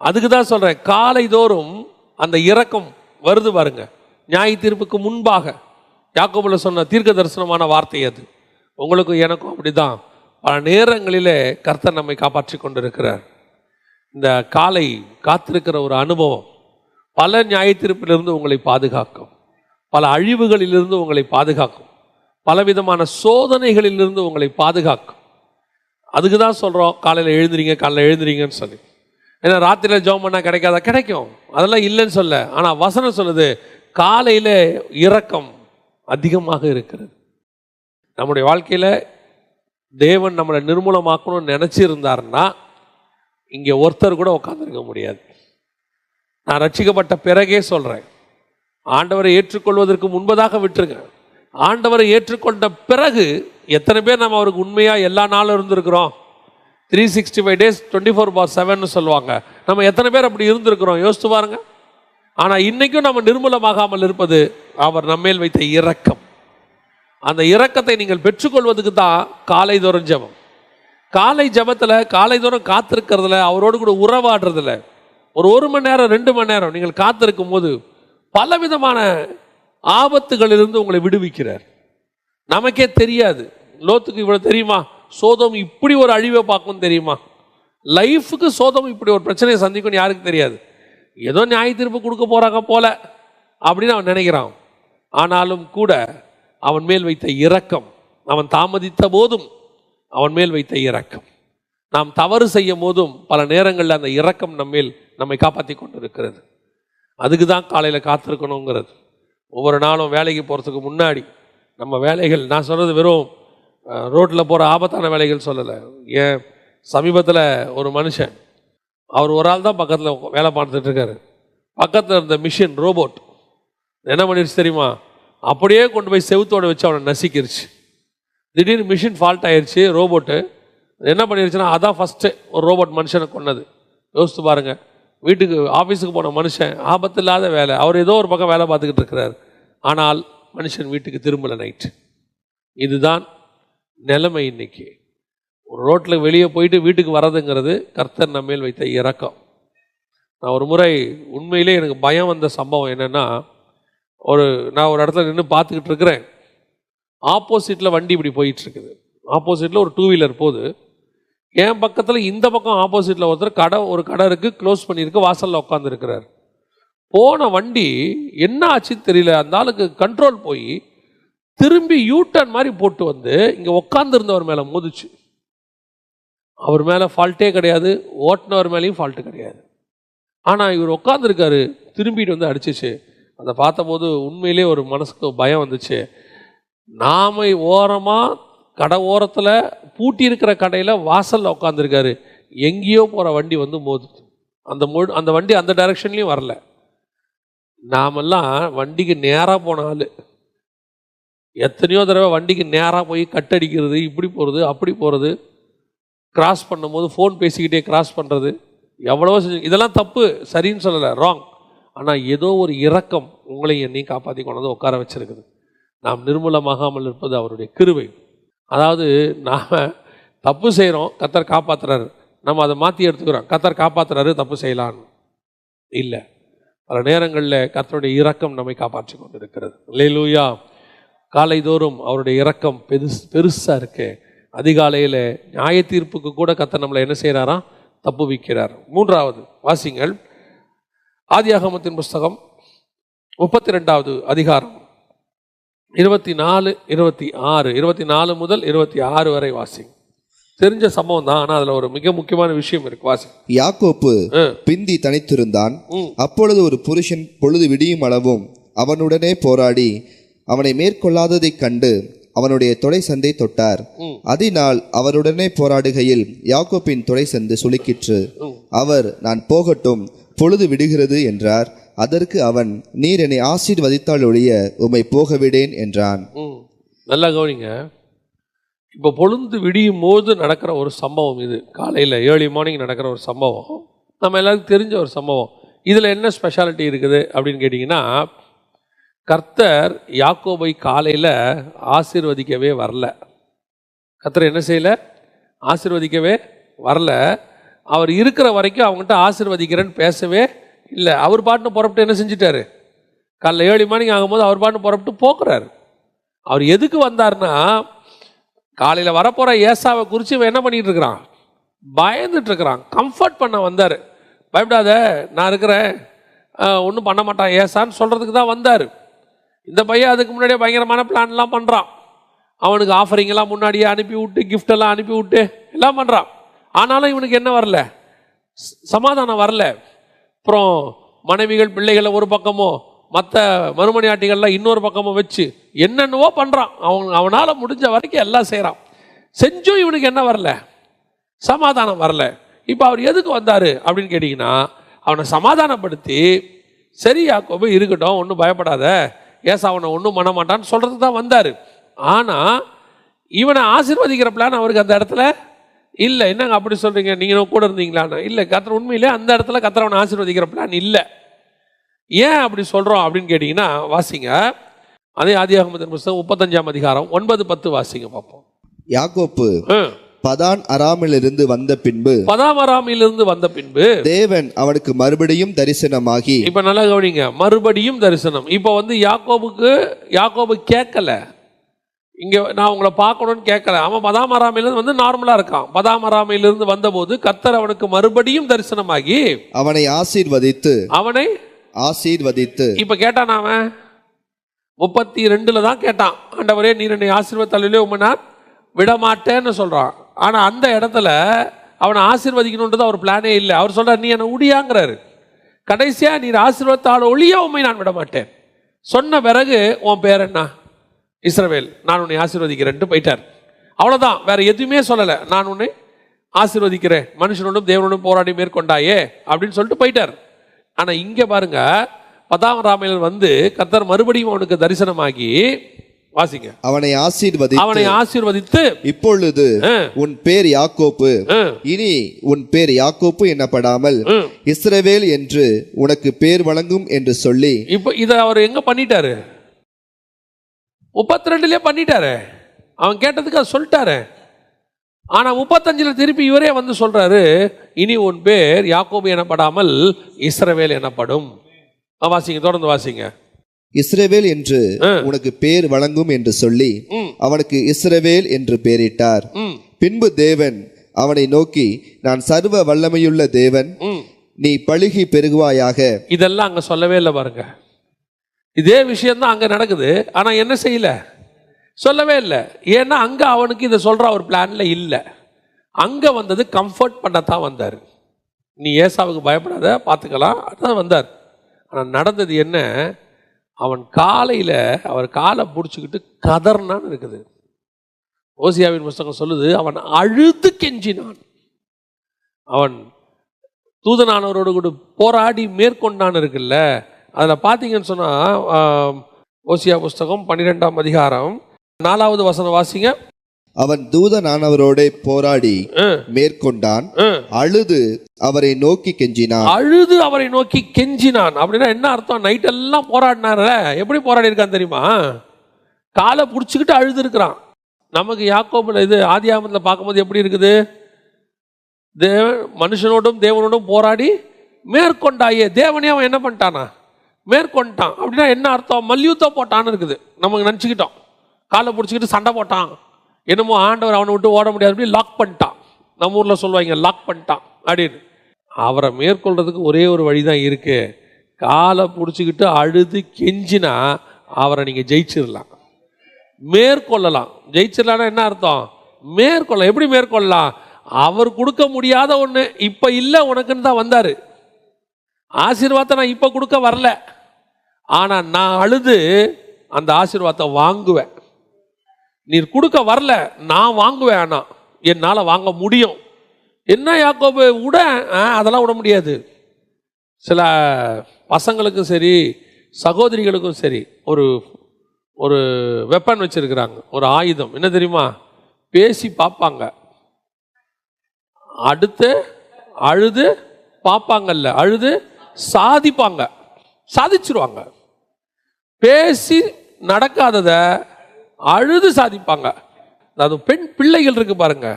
அதுக்கு தான் சொல்றேன், காலைதோறும் அந்த இரக்கம் வருது பாருங்க. நியாய தீர்ப்புக்கு முன்பாக யாக்கோபுல சொன்ன தீர்க்க தரிசனமான வார்த்தை அது. உங்களுக்கும் எனக்கும் அப்படிதான் பல நேரங்களிலே கர்த்தர் நம்மை காப்பாற்றி கொண்டிருக்கிறார். இந்த காலை காத்திருக்கிற ஒரு அனுபவம் பல நியாய தீர்ப்பிலிருந்து உங்களை பாதுகாக்கும், பல அழிவுகளிலிருந்து உங்களை பாதுகாக்கும், பலவிதமான சோதனைகளிலிருந்து உங்களை பாதுகாக்கும். அதுக்கு தான் சொல்கிறோம், காலையில் எழுந்திரிங்கன்னு சொல்லி. ஏன்னா ராத்திரியில் ஜெபம் பண்ணால் கிடைக்காதா, கிடைக்கும், அதெல்லாம் இல்லைன்னு சொல்ல. ஆனால் வசனம் சொல்லுது, காலையில் இரக்கம் அதிகமாக இருக்கிறது. நம்முடைய வாழ்க்கையில் தேவன் நம்மளை நிர்மூலமாக்கணும்னு நினச்சிருந்தாருன்னா இங்கே ஒருத்தர் கூட உட்காந்துருக்க முடியாது. நான் ரட்சிக்கப்பட்ட பிறகே சொல்கிறேன், ஆண்டவரை ஏற்றுக்கொள்வதற்கு முன்பதாக விட்டுருங்க. ஆண்டவரை ஏற்றுக்கொண்ட பிறகு எத்தனை பேர் நம்ம அவருக்கு உண்மையாக எல்லா நாளும் இருந்திருக்கிறோம்? 365 days 24/7 சொல்லுவாங்க. நம்ம எத்தனை பேர் அப்படி இருந்திருக்கிறோம் யோசித்து பாருங்க. ஆனால் இன்னைக்கும் நம்ம நிர்மூலமாகாமல் இருப்பது அவர் நம்மேல் வைத்த இரக்கம். அந்த இரக்கத்தை நீங்கள் பெற்றுக்கொள்வதுக்கு தான் காலைதோறும் ஜெபம். காலை ஜெபத்தில் காலைதோறும் காத்திருக்கிறதுல, அவரோடு கூட உறவாடுறதுல ஒரு மணி நேரம் 2 மணி நேரம் நீங்கள் காத்திருக்கும் போது பலவிதமான ஆபத்துகளிலிருந்து உங்களை விடுவிக்கிறார். நமக்கே தெரியாது. லோத்துக்கு இவ்வளோ தெரியுமா, சோதம் இப்படி ஒரு அழிவை பார்க்கணும் தெரியுமா, லைஃபுக்கு சோதம் இப்படி ஒரு பிரச்சனையை சந்திக்கும்னு யாருக்கு தெரியாது. ஏதோ நியாய தீர்ப்பு கொடுக்க போகிறாங்க போல அப்படின்னு அவன் நினைக்கிறான். ஆனாலும் கூட அவன் மேல் வைத்த இரக்கம், அவன் தாமதித்த போதும் அவன் மேல் வைத்த இரக்கம், நாம் தவறு செய்யும் போதும் பல நேரங்களில் அந்த இரக்கம் நம்மை காப்பாற்றி கொண்டு இருக்கிறது. அதுக்கு தான் காலையில் காத்திருக்கணுங்கிறது. ஒவ்வொரு நாளும் வேலைக்கு போகிறதுக்கு முன்னாடி நம்ம வேலைகள், நான் சொல்கிறது வெறும் ரோட்டில் போகிற ஆபத்தான வேலைகள் சொல்லலை. ஏன் சமீபத்தில் ஒரு மனுஷன், அவர் ஒரு ஆள் தான் பக்கத்தில் வேலை பார்த்துட்டு இருக்காரு. பக்கத்தில் இருந்த மிஷின் ரோபோட் என்ன பண்ணிடுச்சு தெரியுமா, அப்படியே கொண்டு போய் செவுத்தோடு வச்சு அவனை நசிக்கிருச்சு. திடீர்னு மிஷின் ஃபால்ட் ஆயிடுச்சு. ரோபோட்டு என்ன பண்ணிருச்சுன்னா, அதான் ஃபஸ்ட்டு ஒரு ரோபோட் மனுஷனை கொன்னது. யோசித்து பாருங்கள். வீட்டுக்கு ஆஃபீஸுக்கு போன மனுஷன், ஆபத்து இல்லாத வேலை, அவர் ஏதோ ஒரு பக்கம் வேலை பார்த்துக்கிட்டு இருக்கிறார். ஆனால் மனுஷன் வீட்டுக்கு திரும்பலை நைட்டு. இதுதான் நிலைமை இன்னைக்கு. ஒரு ரோட்டில் வெளியே போயிட்டு வீட்டுக்கு வர்றதுங்கிறது கர்த்தர் நம்ம மேல் வைத்த இரக்கம். நான் ஒரு முறை உண்மையிலே எனக்கு பயம் வந்த சம்பவம் என்னென்னா, நான் ஒரு இடத்துல நின்று பார்த்துக்கிட்டு இருக்கிறேன். ஆப்போசிட்டில் வண்டி இப்படி போயிட்டுருக்குது. ஆப்போசிட்டில் ஒரு 2 வீலர் போகுது. என் பக்கத்தில் இந்த பக்கம் ஆப்போசிட்டில் ஒருத்தர் ஒரு கடை இருக்குது, க்ளோஸ் பண்ணியிருக்கு, வாசலில் உட்காந்துருக்கிறார். போன வண்டி என்ன ஆச்சுன்னு தெரியல, அந்த ஆளுக்கு கண்ட்ரோல் போய் திரும்பி யூட்டர்ன் மாதிரி போட்டு வந்து இங்கே உட்காந்துருந்தவர் மேலே மோதிச்சு. அவர் மேலே ஃபால்ட்டே கிடையாது, ஓட்டுனவர் மேலேயும் ஃபால்ட்டு கிடையாது. ஆனால் இவர் உட்காந்துருக்காரு, திரும்பிட்டு வந்து அடிச்சிச்சு. அதை பார்த்தபோது உண்மையிலே ஒரு மனசுக்கு பயம் வந்துச்சு. நாம ஓரமாக கடை ஓரத்தில் பூட்டி இருக்கிற கடையில் வாசலில் உட்காந்துருக்காரு, எங்கேயோ போகிற வண்டி வந்து மோதுது. அந்த வண்டி அந்த டைரக்ஷன்லேயும் வரல. நாமெல்லாம் வண்டிக்கு நேராக போன ஆள், எத்தனையோ தடவை வண்டிக்கு நேராக போய் கட்டடிக்கிறது, இப்படி போகிறது அப்படி போகிறது, கிராஸ் பண்ணும்போது ஃபோன் பேசிக்கிட்டே கிராஸ் பண்ணுறது, எவ்வளவோ இதெல்லாம் தப்பு, சரின்னு சொல்லலை, ராங். ஆனால் ஏதோ ஒரு இரக்கம் உங்களை என்னையும் காப்பாற்றி கொண்டு வந்து உட்கார வச்சிருக்குது. நாம் நிர்மூலமாகாமல் இருப்பது அவருடைய கிருபை. அதாவது நாம் தப்பு செய்கிறோம், கர்த்தர் காப்பாற்றுறாரு, நம்ம அதை மாற்றி எடுத்துக்கிறோம், கர்த்தர் காப்பாற்றுறாரு தப்பு செய்யலான்னு இல்லை. பல நேரங்களில் கர்த்தருடைய இரக்கம் நம்மை காப்பாற்றி கொண்டு இருக்கிறது. அல்லேலூயா. காலைதோறும் அவருடைய இரக்கம் பெருசாக இருக்கு. அதிகாலையில் நியாய தீர்ப்புக்கு கூட கர்த்தர் நம்மளை என்ன செய்கிறாரா, தப்பு வைக்கிறார். மூன்றாவது வாசிங்கள், ஆதியாகமத்தின் புஸ்தகம் 32வது அதிகாரம் 24, 26, 24 முதல் 26 வரை வாசிங்க. தெரிஞ்ச சம்பவம் தான், ஆனால் அதில் ஒரு மிக முக்கியமான விஷயம் இருக்கு. வாசி. யாக்கோப்பு பிந்தி தனித்திருந்தான். அப்பொழுது ஒரு புருஷன் பொழுது விடியும் அளவும் அவனுடனே போராடி அவனை மேற்கொள்ளாததைக் கண்டு அவனுடைய தொடை சந்தை தொட்டார். அதனால் அவருடனே போராடுகையில் யாக்கோப்பின் தொடை சந்து சுளுக்கிற்று. அவர், நான் போகட்டும், பொழுது விடுகிறது என்றார். அதற்கு அவன், நீர் என்னை ஆசீர்வதித்தால் ஒழிய உம்மை போக விடேன் என்றான். நல்லா கவனிங்க. இப்போ பொழுது விடியும் போது நடக்கிற ஒரு சம்பவம் இது. காலையில் ஏர்லி மார்னிங் நடக்கிற ஒரு சம்பவம், நம்ம எல்லாருக்கும் தெரிஞ்ச ஒரு சம்பவம். இதில் என்ன ஸ்பெஷாலிட்டி இருக்குது அப்படின்னு கேட்டிங்கன்னா, கர்த்தர் யாக்கோபை காலையில் ஆசீர்வதிக்கவே வரல. கர்த்தர் என்ன செய்யலை, ஆசீர்வதிக்கவே வரல. அவர் இருக்கிற வரைக்கும் அவங்ககிட்ட ஆசீர்வதிக்கிறேன்னு பேசவே இல்லை. அவர் பாட்டுன்னு புறப்பட்டு என்ன செஞ்சிட்டாரு, காலைல ஏர்லி மார்னிங் ஆகும்போது அவர் பாட்டுன்னு புறப்பட்டு போக்குறாரு. அவர் எதுக்கு வந்தார்னா, காலையில் வரப்போகிற ஏசாவை குறித்து இவன் என்ன பண்ணிட்டு இருக்கிறான், பயந்துட்டு இருக்கிறான். கம்ஃபர்ட் பண்ண வந்தார். பயப்படாத, நான் இருக்கிறேன், ஒன்றும் பண்ண மாட்டான் ஏசான்னு சொல்கிறதுக்கு தான் வந்தார். இந்த பையன் அதுக்கு முன்னாடியே பயங்கரமான பிளான்லாம் பண்ணுறான். அவனுக்கு ஆஃபரிங்கெல்லாம் முன்னாடியே அனுப்பி விட்டு, கிஃப்டெல்லாம் அனுப்பி விட்டு எல்லாம் பண்ணுறான். ஆனாலும் இவனுக்கு என்ன வரல, சமாதானம் வரல. அப்புறம் மனைவிகள் பிள்ளைகளை ஒரு பக்கமோ மற்ற மறுமணியாட்டிகள்லாம் இன்னொரு பக்கமும் வச்சு என்னென்னவோ பண்ணுறான். அவனால் முடிஞ்ச வரைக்கும் எல்லாம் செய்கிறான். செஞ்சும் இவனுக்கு என்ன வரல, சமாதானம் வரல. இப்போ அவர் எதுக்கு வந்தார் அப்படின்னு கேட்டிங்கன்னா, அவனை சமாதானப்படுத்தி, சரி யாக்கோபு இருக்கட்டும், ஒன்றும் பயப்படாத, ஏசா அவனை ஒன்றும் பண்ண மாட்டான்னு சொல்கிறதுக்கு தான் வந்தார். ஆனால் இவனை ஆசீர்வதிக்கிற பிளான் அவருக்கு அந்த இடத்துல இல்லை. என்னங்க அப்படி சொல்கிறீங்க, நீங்களும் கூட இருந்தீங்களான்னு? இல்லை, கர்த்தர் உண்மையிலே அந்த இடத்துல கர்த்தர் அவனை ஆசீர்வதிக்கிற பிளான் இல்லை. ஏன் அப்படி சொல்கிறோம் அப்படின்னு கேட்டிங்கன்னா, வாசிங்க, அதே ஆதியாகமத்தின் புஸ்தகம் 35ஆம் அதிகாரம் 9, 10 வாசிங்க பார்ப்போம். யாக்கோப்பு பதான் அராமிலிருந்து வந்த பின்பு தேவன் அவனுக்கு மறுபடியும் தரிசனமாகி. இப்ப நல்லா கவனிங்க, மறுபடியும் தரிசனம். இப்ப வந்து யாக்கோபு கேட்கல, இங்க நான் உங்களை பார்க்கணும்னு கேட்கல. அவன் பதாம் அராமிலிருந்து வந்து நார்மலா இருக்கான். பதாம் அராமிலிருந்து வந்தபோது கர்த்தர் அவனுக்கு மறுபடியும் தரிசனமாகி அவனை ஆசீர்வதித்து இப்ப கேட்டான். அவன் 32 தான் கேட்டான், ஆண்டவரே நீர் என்னை ஆசீர்வதித்தாலே உம்மை நான் விடமாட்டேன்னு சொல்றான். ஆனா அந்த இடத்துல அவனை ஆசீர்வதிக்கணுன்றது அவர் பிளானே இல்லை. அவர் சொல்றார், நீ என்னை உடியாங்கிறாரு. கடைசியா நீர் ஆசீர்வதித்தால் ஒழிய உம்மை நான் விடமாட்டேன் சொன்ன பிறகு, உன் பேர் என்ன, இஸ்ரவேல், நான் உன்னை ஆசீர்வதிக்கிறேன்ட்டு போயிட்டார். அவ்வளோதான், வேற எதுவுமே சொல்லலை. நான் உன்னை ஆசீர்வதிக்கிறேன், மனுஷனோடும் தேவனோடும் போராடி மேற்கொண்டாயே அப்படின்னு சொல்லிட்டு போயிட்டார். ஆனால் இங்கே பாருங்க, 10ஆம் ராமையில் வந்து கர்த்தர் மறுபடியும் அவனுக்கு தரிசனமாகி, வாசிங்க, அவனை ஆசீர்வதித்து இப்பொழுது உன் பேர் யாக்கோப்பு, இனி உன் பேர் யாக்கோப்பு என்னப்படாமல் இஸ்ரவேல் என்று உனக்கு பேர் வழங்கும் என்று சொல்லி. இப்போ இதை அவர் எங்க பண்ணிட்டாரு, 32லயே பண்ணிட்டாரு. அவன் கேட்டதுக்கு அதை சொல்லிட்டாரு. ஆனா 35ல் திருப்பி இவரே வந்து சொல்றாரு, இனி உன் பேர் யாக்கோபு எனப்படாமல் இஸ்ரவேல் எனப்படும். வாசிங்க, தொடர்ந்து வாசிங்க. இஸ்ரவேல் என்று உனக்கு பேர் வழங்கும் என்று சொல்லி அவனுக்கு இஸ்ரவேல் என்று பெயரிட்டார். பின்பு தேவன் அவனை நோக்கி, நான் சர்வ வல்லமையுள்ள தேவன், நீ பலுகி பெருகுவாயாக. இதெல்லாம் அங்க சொல்லவே இல்லை பாருங்க. இதே விஷயம்தான் அங்க நடக்குது, ஆனா என்ன செய்யல, சொல்லவே இல்லை. ஏன்னா அங்க அவனுக்கு இதை சொல்ற ஒரு பிளான்ல இல்லை. அங்க வந்தது கம்ஃபர்ட் பண்ணத்தான் வந்தார். நீ ஏசாவுக்கு பயப்படாத, பார்த்துக்கலாம், அதான் வந்தார். ஆனால் நடந்தது என்ன, அவன் காலையில் அவர் காலை பிடிச்சிக்கிட்டு கதர்னான்னு இருக்குது. ஓசியாவின் புஸ்தகம் சொல்லுது, அவன் அழுது கெஞ்சினான். அவன் தூதனானவரோடு கூட போராடி மேற்கொண்டான் இருக்குல்ல. அதில் பார்த்தீங்கன்னு சொன்னால் ஓசியா புஸ்தகம் 12ஆம் அதிகாரம் 4வது வசனம் வாசிங்க. அவன் தூதனானவரோட போராடி மேற்கொண்டான், அழுது அவரை நோக்கி கெஞ்சினான். அழுது அவரை நோக்கி கெஞ்சினான் அப்படின்னா என்ன அர்த்தம்? நைட் எல்லாம் போராடினார. எப்படி போராடி இருக்கான் தெரியுமா? காலை பிடிச்சிக்கிட்டு அழுது இருக்கிறான். நமக்கு யாக்கோபுல இது ஆதியாகமத்தில் பார்க்கும்போது எப்படி இருக்குது, மனுஷனோடும் தேவனோடும் போராடி மேற்கொண்டாயே. தேவனே அவன் என்ன பண்ணிட்டானா, மேற்கொண்டான். அப்படின்னா என்ன அர்த்தம்? மல்யுத்தம் போட்டான்னு இருக்குது. நமக்கு நினச்சிக்கிட்டோம் காலை பிடிச்சிக்கிட்டு சண்டை போட்டான், என்னமோ ஆண்டவர் அவனை விட்டு ஓட முடியாது, அப்படி லாக் பண்ணிட்டான். நம்ம ஊரில் சொல்லுவாங்க லாக் பண்ணிட்டான் அப்படின்னு. அவரை மேற்கொள்றதுக்கு ஒரே ஒரு வழி தான் இருக்கு. காலை பிடிச்சிக்கிட்டு அழுது கெஞ்சினா அவரை நீங்கள் ஜெயிச்சிடலாம், மேற்கொள்ளலாம். ஜெயிச்சிடலான்னா என்ன அர்த்தம்? மேற்கொள்ள. எப்படி மேற்கொள்ளலாம்? அவர் கொடுக்க முடியாத ஒன்று இப்போ இல்லை உனக்குன்னு தான் வந்தார். ஆசீர்வாதத்தை நான் இப்போ கொடுக்க வரல, ஆனால் நான் அழுது அந்த ஆசீர்வாதத்தை வாங்குவேன். நீர் கொடுக்க வரல, நான் வாங்குவேன். ஆனால் என்னால் வாங்க முடியும். என்ன யாக்கோபு விட? அதெல்லாம் விட முடியாது. சில பசங்களுக்கும் சரி சகோதரிகளுக்கும் சரி ஒரு ஒரு வெப்பன் வச்சிருக்கிறாங்க, ஒரு ஆயுதம். என்ன தெரியுமா? பேசி பார்ப்பாங்க, அடுத்து அழுது பார்ப்பாங்கல்ல, அழுது சாதிப்பாங்க, சாதிச்சிருவாங்க. பேசி நடக்காததை அழுது சாதிப்பாங்க. அது பெண் பிள்ளைகள் இருக்கு பாருங்க,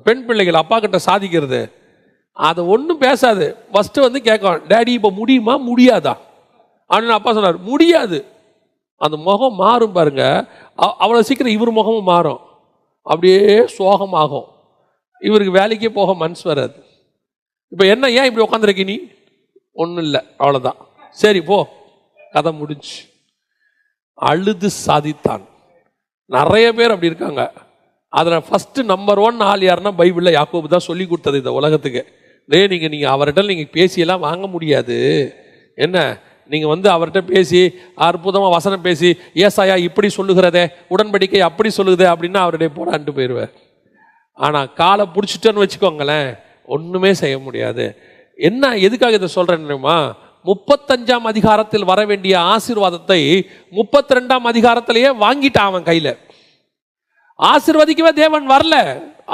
பெண் பிள்ளைகள் அப்பா கிட்ட சாதிக்கிறது, அதை ஒன்றும் பேசாது. ஃபஸ்ட்டு வந்து கேட்கும், டேடி இப்போ முடியுமா முடியாதா அப்படின்னு. அப்பா சொன்னார் முடியாது. அந்த முகம் மாறும் பாருங்க, அவ்வளோ சீக்கிரம் இவர் முகமும் மாறும், அப்படியே சோகமாகும். இவருக்கு வேலைக்கே போக மனசு வராது. இப்போ என்ன, ஏன் இப்படி உட்காந்துருக்க நீ? ஒன்றும் இல்லை, அவ்வளோதான், சரி போ, கதை முடிஞ்சு. அழுது சாதித்தான். நிறைய பேர் அப்படி இருக்காங்க. அதில் ஃபஸ்ட்டு நம்பர் 1 ஆள் யாருன்னா பைபிளில் யாக்கோபு தான் சொல்லி கொடுத்தது இந்த உலகத்துக்கு. நீங்கள் அவர்கிட்ட நீங்கள் பேசியெல்லாம் வாங்க முடியாது. என்ன, நீங்கள் வந்து அவர்கிட்ட பேசி அற்புதமாக வசனம் பேசி ஏசாயா இப்படி சொல்லுகிறதே, உடன்படிக்கை அப்படி சொல்லுதே அப்படின்னா அவருடைய போடான்ட்டு போயிடுவார். ஆனால் காலை பிடிச்சிட்டேன்னு வச்சுக்கோங்களேன், ஒன்றுமே செய்ய முடியாது. என்ன, எதுக்காக இதை சொல்கிறேன் தெரியுமா? 35ஆம் அதிகாரத்தில் வர வேண்டிய ஆசீர்வாதத்தை 32ஆம் அதிகாரத்திலேயே வாங்கிட்டான் அவன் கையில். ஆசீர்வதிக்கவே தேவன் வரல,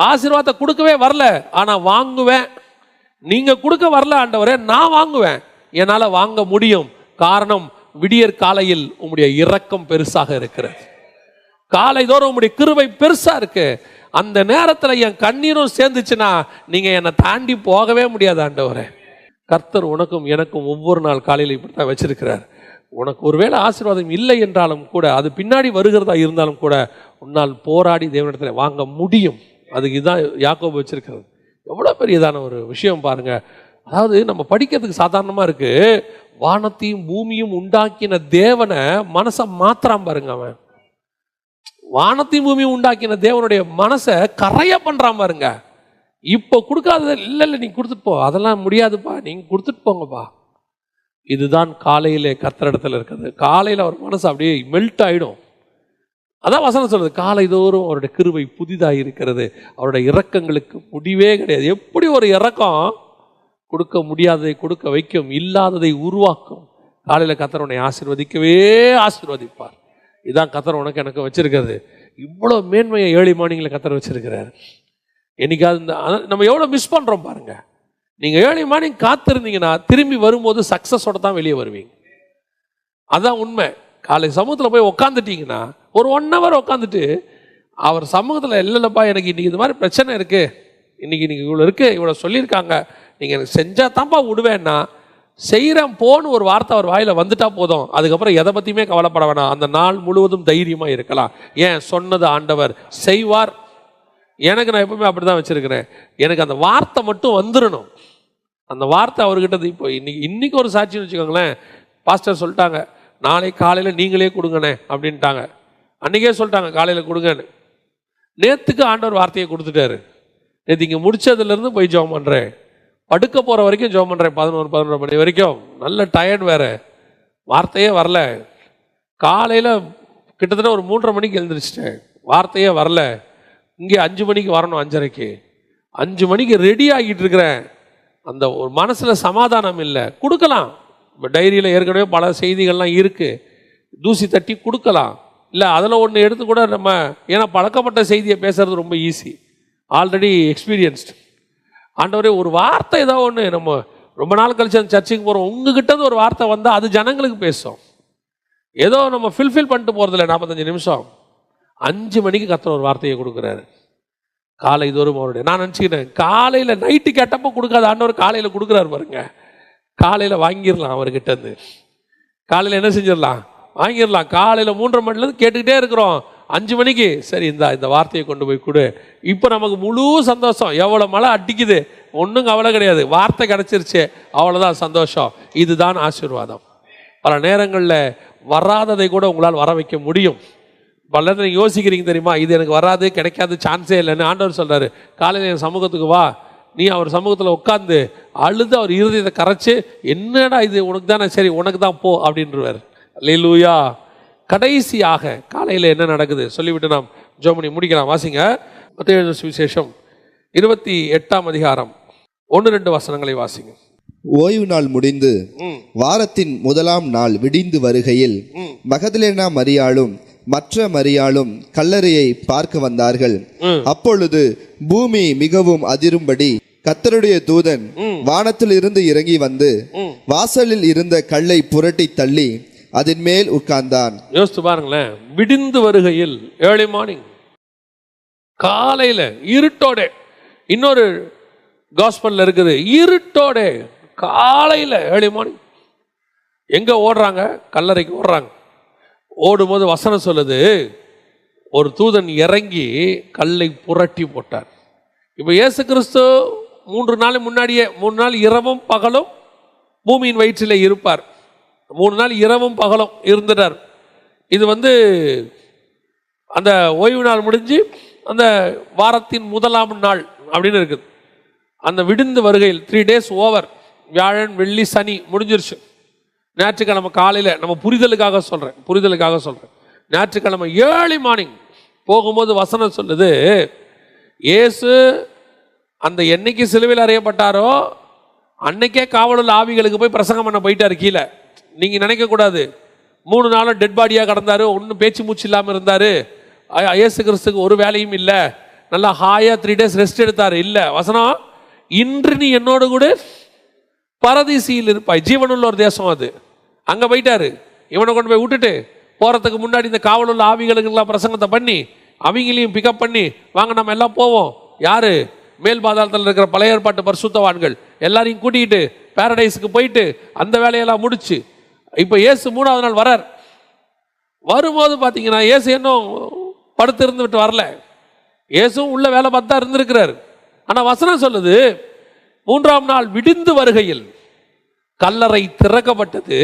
ஆசீர்வாதத்தை கொடுக்கவே வரல, ஆனால் வாங்குவேன். நீங்கள் கொடுக்க வரல ஆண்டவரே, நான் வாங்குவேன், என்னால் வாங்க முடியும். காரணம், விடியற் காலையில் உம்முடைய இரக்கம் பெருசாக இருக்கிறது, காலைதோறும் உம்முடைய கிருபை பெருசா இருக்கு. அந்த நேரத்தில் என் கண்ணீரும் சேர்ந்துச்சுன்னா நீங்க என்னை தாண்டி போகவே முடியாது ஆண்டவரே. கர்த்தர் உனக்கும் எனக்கும் ஒவ்வொரு நாள் காலையில் இப்படித்தான் வச்சிருக்கிறார். உனக்கு ஒருவேளை ஆசீர்வாதம் இல்லை என்றாலும் கூட, அது பின்னாடி வருகிறதா இருந்தாலும் கூட, உன்னால் போராடி தேவனிடத்தில் வாங்க முடியும். அதுக்கு இதுதான் யாக்கோபு வச்சிருக்கிறது. எவ்வளோ பெரியதான ஒரு விஷயம் பாருங்க. அதாவது நம்ம படிக்கிறதுக்கு சாதாரணமாக இருக்கு, வானத்தையும் பூமியும் உண்டாக்கின தேவனை மனசை மாத்திராம பாருங்க. அவன் வானத்தையும் பூமியும் உண்டாக்கின தேவனுடைய மனசை கரைய பண்றான் பாருங்க. இப்போ கொடுக்காதது இல்லை, நீ கொடுத்துட்டு போ, அதெல்லாம் முடியாதுப்பா, நீங்க கொடுத்துட்டு போங்கப்பா. இதுதான் காலையிலே கர்த்தரிடத்தில் இருக்கிறது. காலையில் அவர் மனசு அப்படியே மெல்ட் ஆகிடும். அதான் வசனம் சொல்றது, காலைதோறும் அவருடைய கிருபை புதிதாக இருக்கிறது, அவருடைய இரக்கங்களுக்கு முடிவே கிடையாது. எப்படி ஒரு இரக்கம் கொடுக்க முடியாததை கொடுக்க வைக்கும், இல்லாததை உருவாக்கும். காலையில் கர்த்தர் உன்னை ஆசீர்வதிக்கவே ஆசீர்வதிப்பார். இதான் கர்த்தர் உனக்கு எனக்கு வச்சிருக்கிறது. இவ்வளோ மேன்மையை ஏர்லி மார்னிங்கில் கர்த்தர் வச்சிருக்கிறார். என்னைக்காவது நம்ம எவ்வளோ மிஸ் பண்ணுறோம் பாருங்க. நீங்கள் ஏர்லி மார்னிங் காத்திருந்தீங்கன்னா திரும்பி வரும்போது சக்ஸஸோட தான் வெளியே வருவீங்க. அதான் உண்மை. காலை சமூகத்தில் போய் உக்காந்துட்டீங்கன்னா ஒரு 1 hour உட்காந்துட்டு அவர் சமூகத்தில் இல்லைல்லப்பா, எனக்கு இன்றைக்கி இது மாதிரி பிரச்சனை இருக்குது, இன்றைக்கி இவ்வளோ இருக்குது, இவ்வளோ சொல்லியிருக்காங்க, நீங்கள் எனக்கு செஞ்சால் தான்ப்பா விடுவேன்னா, செய்கிறேன் போன்னு ஒரு வார்த்தை அவர் வாயில் வந்துட்டா போதும். அதுக்கப்புறம் எதை பற்றியுமே கவலைப்பட வேணாம். அந்த நாள் முழுவதும் தைரியமாக இருக்கலாம். ஏன், சொன்னது ஆண்டவர் செய்வார். எனக்கு நான் எப்பவுமே அப்படி தான் வச்சுருக்கிறேன். எனக்கு அந்த வார்த்தை மட்டும் வந்துடணும். அந்த வார்த்தை அவர்கிட்ட இப்போ இன்னைக்கு ஒரு சாட்சின்னு வச்சுக்கோங்களேன். பாஸ்டர் சொல்லிட்டாங்க, நாளை காலையில் நீங்களே கொடுங்கண்ணே அப்படின்ட்டாங்க. அன்றைக்கே சொல்லிட்டாங்க காலையில் கொடுங்கன்னு. நேற்றுக்கு ஆண்டவர் வார்த்தையை கொடுத்துட்டாரு. நேற்று இங்கே முடிச்சதுலேருந்து போய் ஜெபம் பண்ணுறேன், படுக்க போகிற வரைக்கும் ஜெபம் பண்ணுறேன், 11 மணி வரைக்கும். நல்ல டயர்ட் வேறு, வார்த்தையே வரல. காலையில் கிட்டத்தட்ட ஒரு 3:30 மணிக்கு எழுந்திரிச்சிட்டேன், வார்த்தையே வரல. இங்கே 5 மணிக்கு வரணும், 5:30க்கு. 5 மணிக்கு ரெடி ஆகிட்டு இருக்கிறேன். அந்த ஒரு மனசில் சமாதானம் இல்லை. கொடுக்கலாம், இப்போ டைரியில் ஏற்கனவே பல செய்திகள்லாம் இருக்குது, தூசி தட்டி கொடுக்கலாம். இல்லை அதில் ஒன்று எடுத்து கூட நம்ம, ஏன்னா பழக்கப்பட்ட செய்தியை பேசுறது ரொம்ப ஈஸி, ஆல்ரெடி எக்ஸ்பீரியன்ஸ்டு. ஆண்டவரே ஒரு வார்த்தை ஏதோ ஒன்று, நம்ம ரொம்ப நாள் கழிச்சு அந்த சர்ச்சுக்கு போகிறோம், உங்ககிட்ட ஒரு வார்த்தை வந்தால் அது ஜனங்களுக்கு பேசும். ஏதோ நம்ம ஃபில்ஃபில் பண்ணிட்டு போகிறதில்ல 45 நிமிஷம். 5 மணிக்கு கர்த்தர் ஒரு வார்த்தையை கொடுக்குறாரு காலை தோறும் அவருடைய. நான் நினச்சிக்கிட்டேன் காலையில் நைட்டு கேட்டப்போ கொடுக்காத ஆண்டவர் காலையில் கொடுக்குறாரு பாருங்க. காலையில் வாங்கிடலாம் அவர்கிட்ட இருந்து, காலையில் என்ன செஞ்சிடலாம், வாங்கிடலாம். காலையில் 3:30 மணிலேருந்து கேட்டுக்கிட்டே இருக்கிறோம். 5 மணிக்கு சரி இந்த வார்த்தையை கொண்டு போய் கொடு. இப்போ நமக்கு முழு சந்தோஷம். எவ்வளோ மழை அடிக்குது, ஒன்றும் கவலை கிடையாது, வார்த்தை கிடச்சிருச்சு, அவ்வளோதான் சந்தோஷம். இதுதான் ஆசீர்வாதம். பல நேரங்களில் வராததை கூட உங்களால் வர வைக்க முடியும். பல நேரத்தில் நீங்கள் யோசிக்கிறீங்க தெரியுமா, இது எனக்கு வராது, கிடைக்காது, சான்ஸே இல்லைன்னு. ஆண்டவர் சொல்கிறாரு, காலையில் என் சமூகத்துக்கு வா, நீ அவர் சமூகத்தில் உட்காந்து அழுது அவர் இருதயத்தை கரைச்சி, என்னடா இது உனக்கு தானே, சரி உனக்கு தான் போ அப்படின்றவர். அல்லேலூயா. கடைசியாக காலையில் என்ன நடக்குது சொல்லிவிட்டு நாம் ஜெபம் முடிக்கலாம். வாசிங்க மத்தேயு சுவிசேஷம் 28ஆம் அதிகாரம் 1-2 வசனங்களை வாசிங்க. ஓய்வு நாள் முடிந்து வாரத்தின் 1ஆம் நாள் விடிந்து வருகையில் மகதலேனா மரியாளும் மற்ற மரியாளும் கல்லறையை பார்க்க வந்தார்கள். அப்பொழுது பூமி மிகவும் அதிரும்படி கர்த்தருடைய தூதன் வானத்தில் இருந்து இறங்கி வந்து வாசலில் இருந்த கல்லை புரட்டி தள்ளி அதன் மேல் உட்கார்ந்தான். யோசித்து பாருங்களேன், விடிந்து வருகையில், ஏர்லி மார்னிங், காலையில இருட்டோட. இன்னொரு காஸ்பல்ல இருக்குது, இருட்டோட காலையில ஏர்லி மார்னிங். எங்க ஓடுறாங்க, கல்லறைக்கு ஓடுறாங்க. ஓடும்போது வசனம் சொல்லுது, ஒரு தூதன் இறங்கி கல்லை புரட்டி போட்டார். இப்போ இயேசு கிறிஸ்து 3 நாள் முன்னாடியே, 3 நாள் இரவும் பகலும் பூமியின் வயிற்றில் இருப்பார். 3 நாள் இரவும் பகலும் இருந்துட்டார். இது அந்த ஓய்வு நாள் முடிஞ்சு அந்த வாரத்தின் 1ஆம் நாள் அப்படின்னு இருக்குது. அந்த விடிந்து வருகையில் 3 days ஓவர், வியாழன் வெள்ளி சனி முடிஞ்சிருச்சு. ஞாயிற்றுக்கிழமை காலையில், நம்ம புரிதலுக்காக சொல்கிறேன், ஞாயிற்றுக்கிழமை ஏர்லி மார்னிங் போகும்போது வசனம் சொல்லுது, இயேசு அந்த என்னைக்கு சிலுவையில் அறையப்பட்டாரோ அன்னைக்கே காவலுள்ள ஆவிகளுக்கு போய் பிரசங்கம் பண்ண போயிட்டார் கீழே. நீங்கள் நினைக்கக்கூடாது 3 நாளும் டெட் பாடியாக கிடந்தார், ஒன்றும் பேச்சு மூச்சு இல்லாமல் இருந்தார், இயேசு கிறிஸ்துக்கு ஒரு வேலையும் இல்லை, நல்லா ஹாயாக 3 days ரெஸ்ட் எடுத்தார். இல்லை, வசனம், இன்று நீ என்னோடு கூட பரதீசியில் இருப்பாய். ஜீவனுள்ள ஒரு தேசம் அது. அங்கே போயிட்டாரு. இவனை கொண்டு போய் விட்டுட்டு போகிறதுக்கு முன்னாடி இந்த காவலுள்ள ஆவிகளுக்கெல்லாம் பிரசங்கத்தை பண்ணி அவங்களையும் பிக்கப் பண்ணி, வாங்க நம்ம எல்லாம் போவோம். யாரு? மேல் பாதாளத்தில் இருக்கிற பழைய ஏற்பாட்டு பரிசுத்தவான்கள் எல்லாரையும் கூட்டிகிட்டு பாரடைஸுக்கு போயிட்டு அந்த வேலையெல்லாம் முடிச்சு இப்போ இயேசு 3ஆவது நாள் வரார். வரும்போது பார்த்தீங்கன்னா இயேசு இன்னும் படுத்து இருந்துவிட்டு வரல. இயேசுவும் உள்ள வேலை பார்த்து தான் இருந்திருக்கிறார். ஆனால் வசனம் சொல்லுது, 3ஆம் நாள் விடிந்து வருகையில் கல்லறை திறக்கப்பட்டது,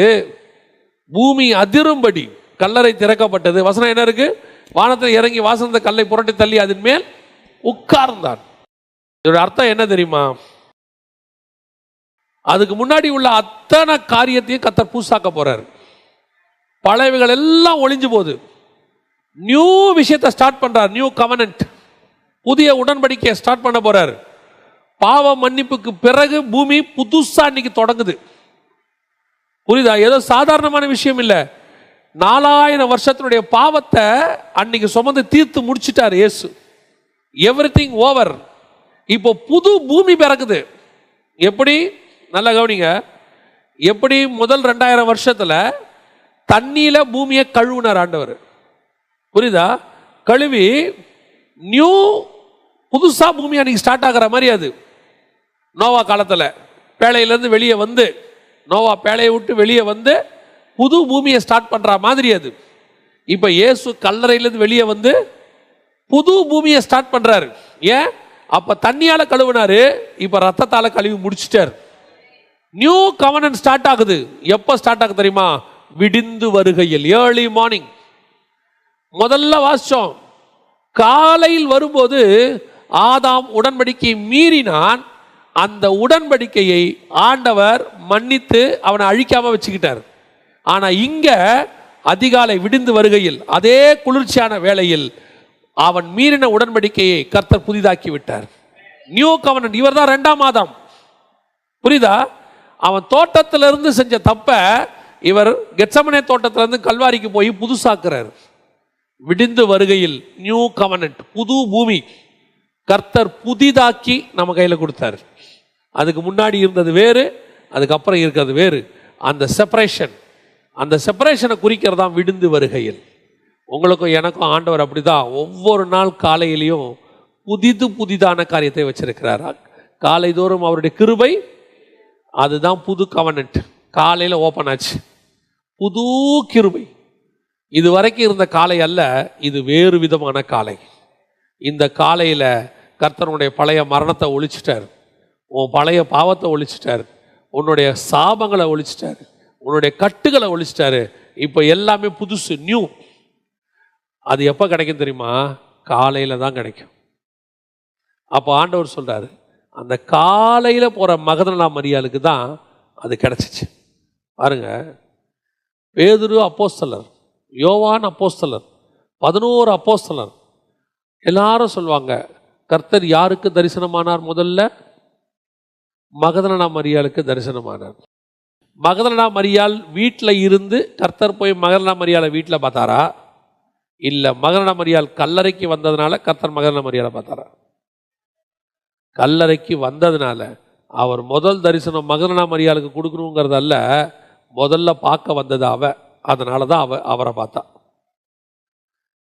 பூமி அதிரும்படி கல்லறை திறக்கப்பட்டது. வசனம் என்ன இருக்கு? வானத்தில் இறங்கி வாசந்த கல்லை புரட்டி தள்ளி அதன் மேல் உட்கார்ந்தான். இதோட அர்த்தம் என்ன தெரியுமா? அதுக்கு முன்னாடி உள்ள அத்தனை காரியத்தையும் கர்த்தர் பூசாக்க போறாரு. பழையவைகள் எல்லாம் ஒளிஞ்சு போகுது. நியூ விஷயத்தை ஸ்டார்ட் பண்றார். நியூ கவனன்ட், புதிய உடன்படிக்கையை ஸ்டார்ட் பண்ண போறாரு. பாவ மன்னிப்புக்கு பிறகு பூமி புதுசா இன்னைக்கு தொடங்குது. புரியுதா? ஏதோ சாதாரணமான விஷயம் இல்லை. 4000 வருஷத்தினுடைய பாவத்தை அன்னைக்கு சுமந்து தீர்த்து முடிச்சிட்டார் இயேசு. Everything over. இப்போ புது பூமி பிறக்குது. எப்படி? நல்லா கவனிங்க. எப்படி முதல் 2000 வருஷத்துல தண்ணியில பூமியை கழுவுனார் ஆண்டவர். புரியுதா? கழுவி நியூ புதுசா பூமி அன்னைக்கு ஸ்டார்ட் ஆகிற மாதிரி. அது நோவா காலத்துல பேழையிலேருந்து வெளியே வந்து, நோவா பேழையை விட்டு வெளியே வந்து புது பூமியை ஸ்டார்ட் பண்ற மாதிரி. அது இப்ப இயேசு கல்லறையிலேருந்து வெளியே வந்து புது பூமியை ஸ்டார்ட் பண்றாரு. ஏன்? அப்ப தண்ணியால கழுவினாரு, இப்ப ரத்தத்தால கழுவி முடிச்சிட்டார். நியூ கவர்னன்ட் ஸ்டார்ட் ஆகுது. எப்போ ஸ்டார்ட் ஆகுது தெரியுமா? விடிந்து வருகையில், ஏர்லி மார்னிங். முதல்ல வாசிச்சோம், காலையில் வரும்போது ஆதாம் உடன்படிக்கையை மீறினான். அந்த உடன்படிக்கையை ஆண்டவர் மன்னித்து அவனை அழிக்காம வச்சுக்கிட்டார். ஆனா இங்க அதிகாலை விடிந்து வருகையில், அதே குளிர்ச்சியான வேளையில் அவன் மீறின உடன்படிக்கையை கர்த்தர் புதிதாக்கி விட்டார். நியூ கவர்னன்ட். இவர் தான் 2ஆம் ஆதாம். புரியுதா? அவன் தோட்டத்திலிருந்து செஞ்ச தப்ப இவர் கெத்சமனே தோட்டத்திலிருந்து கல்வாரிக்கு போய் புதுசாக்குறார். விடிந்து வருகையில் நியூ கவர்னன்ட், புது பூமி கர்த்தர் புதிதாக்கி நம்ம கையில் கொடுத்தார். அதுக்கு முன்னாடி இருந்தது வேறு, அதுக்கப்புறம் இருக்கிறது வேறு. அந்த செப்பரேஷனை குறிக்கிறதான் விடிந்து வருகையில். உங்களுக்கும் எனக்கும் ஆண்டவர் அப்படிதான் ஒவ்வொரு நாள் காலையிலையும் புதிதான காரியத்தை வச்சிருக்கிறார். காலைதோறும் அவருடைய கிருபை, அதுதான் புது கவர்னன்ட். காலையில் ஓப்பன் ஆச்சு புது கிருபை. இது வரைக்கும் இருந்த காலை அல்ல, இது வேறு விதமான காலை. இந்த காலையில் கர்த்தருடைய பழைய மரணத்தை ஒழிச்சிட்டார், உன் பழைய பாவத்தை ஒழிச்சிட்டார், உன்னுடைய சாபங்களை ஒழிச்சிட்டார், உன்னுடைய கட்டுகளை ஒழிச்சிட்டாரு. இப்போ எல்லாமே புதுசு, நியூ. அது எப்போ கிடைக்கும் தெரியுமா? காலையில் தான் கிடைக்கும். அப்போ ஆண்டவர் சொல்றாரு, அந்த காலையில் போகிற மகதலேனா மரியாளுக்கு தான் அது கிடைச்சிச்சு. பாருங்க, பேதுரு அப்போஸ்தலர், யோவான் அப்போஸ்தலர், 11 அப்போஸ்தலர் எல்லாரும் சொல்லுவாங்க, கர்த்தர் யாருக்கு தரிசனமானார்? முதல்ல மகதலேனா மரியாளுக்கு தரிசனமானார். மகதலேனா மரியாள் வீட்டில் இருந்து கர்த்தர் போய் மகதலேனா மரியாளை வீட்டில் பார்த்தாரா? இல்லை, மகதலேனா மரியாள் கல்லறைக்கு வந்ததுனால கர்த்தர் மகதலேனா மரியாளை பார்த்தாரா? கல்லறைக்கு வந்ததுனால. அவர் முதல் தரிசனம் மகதலேனா மரியாளுக்கு கொடுக்கணுங்கிறதல்ல, முதல்ல பார்க்க வந்தது அதனால தான் அவரை பார்த்தா.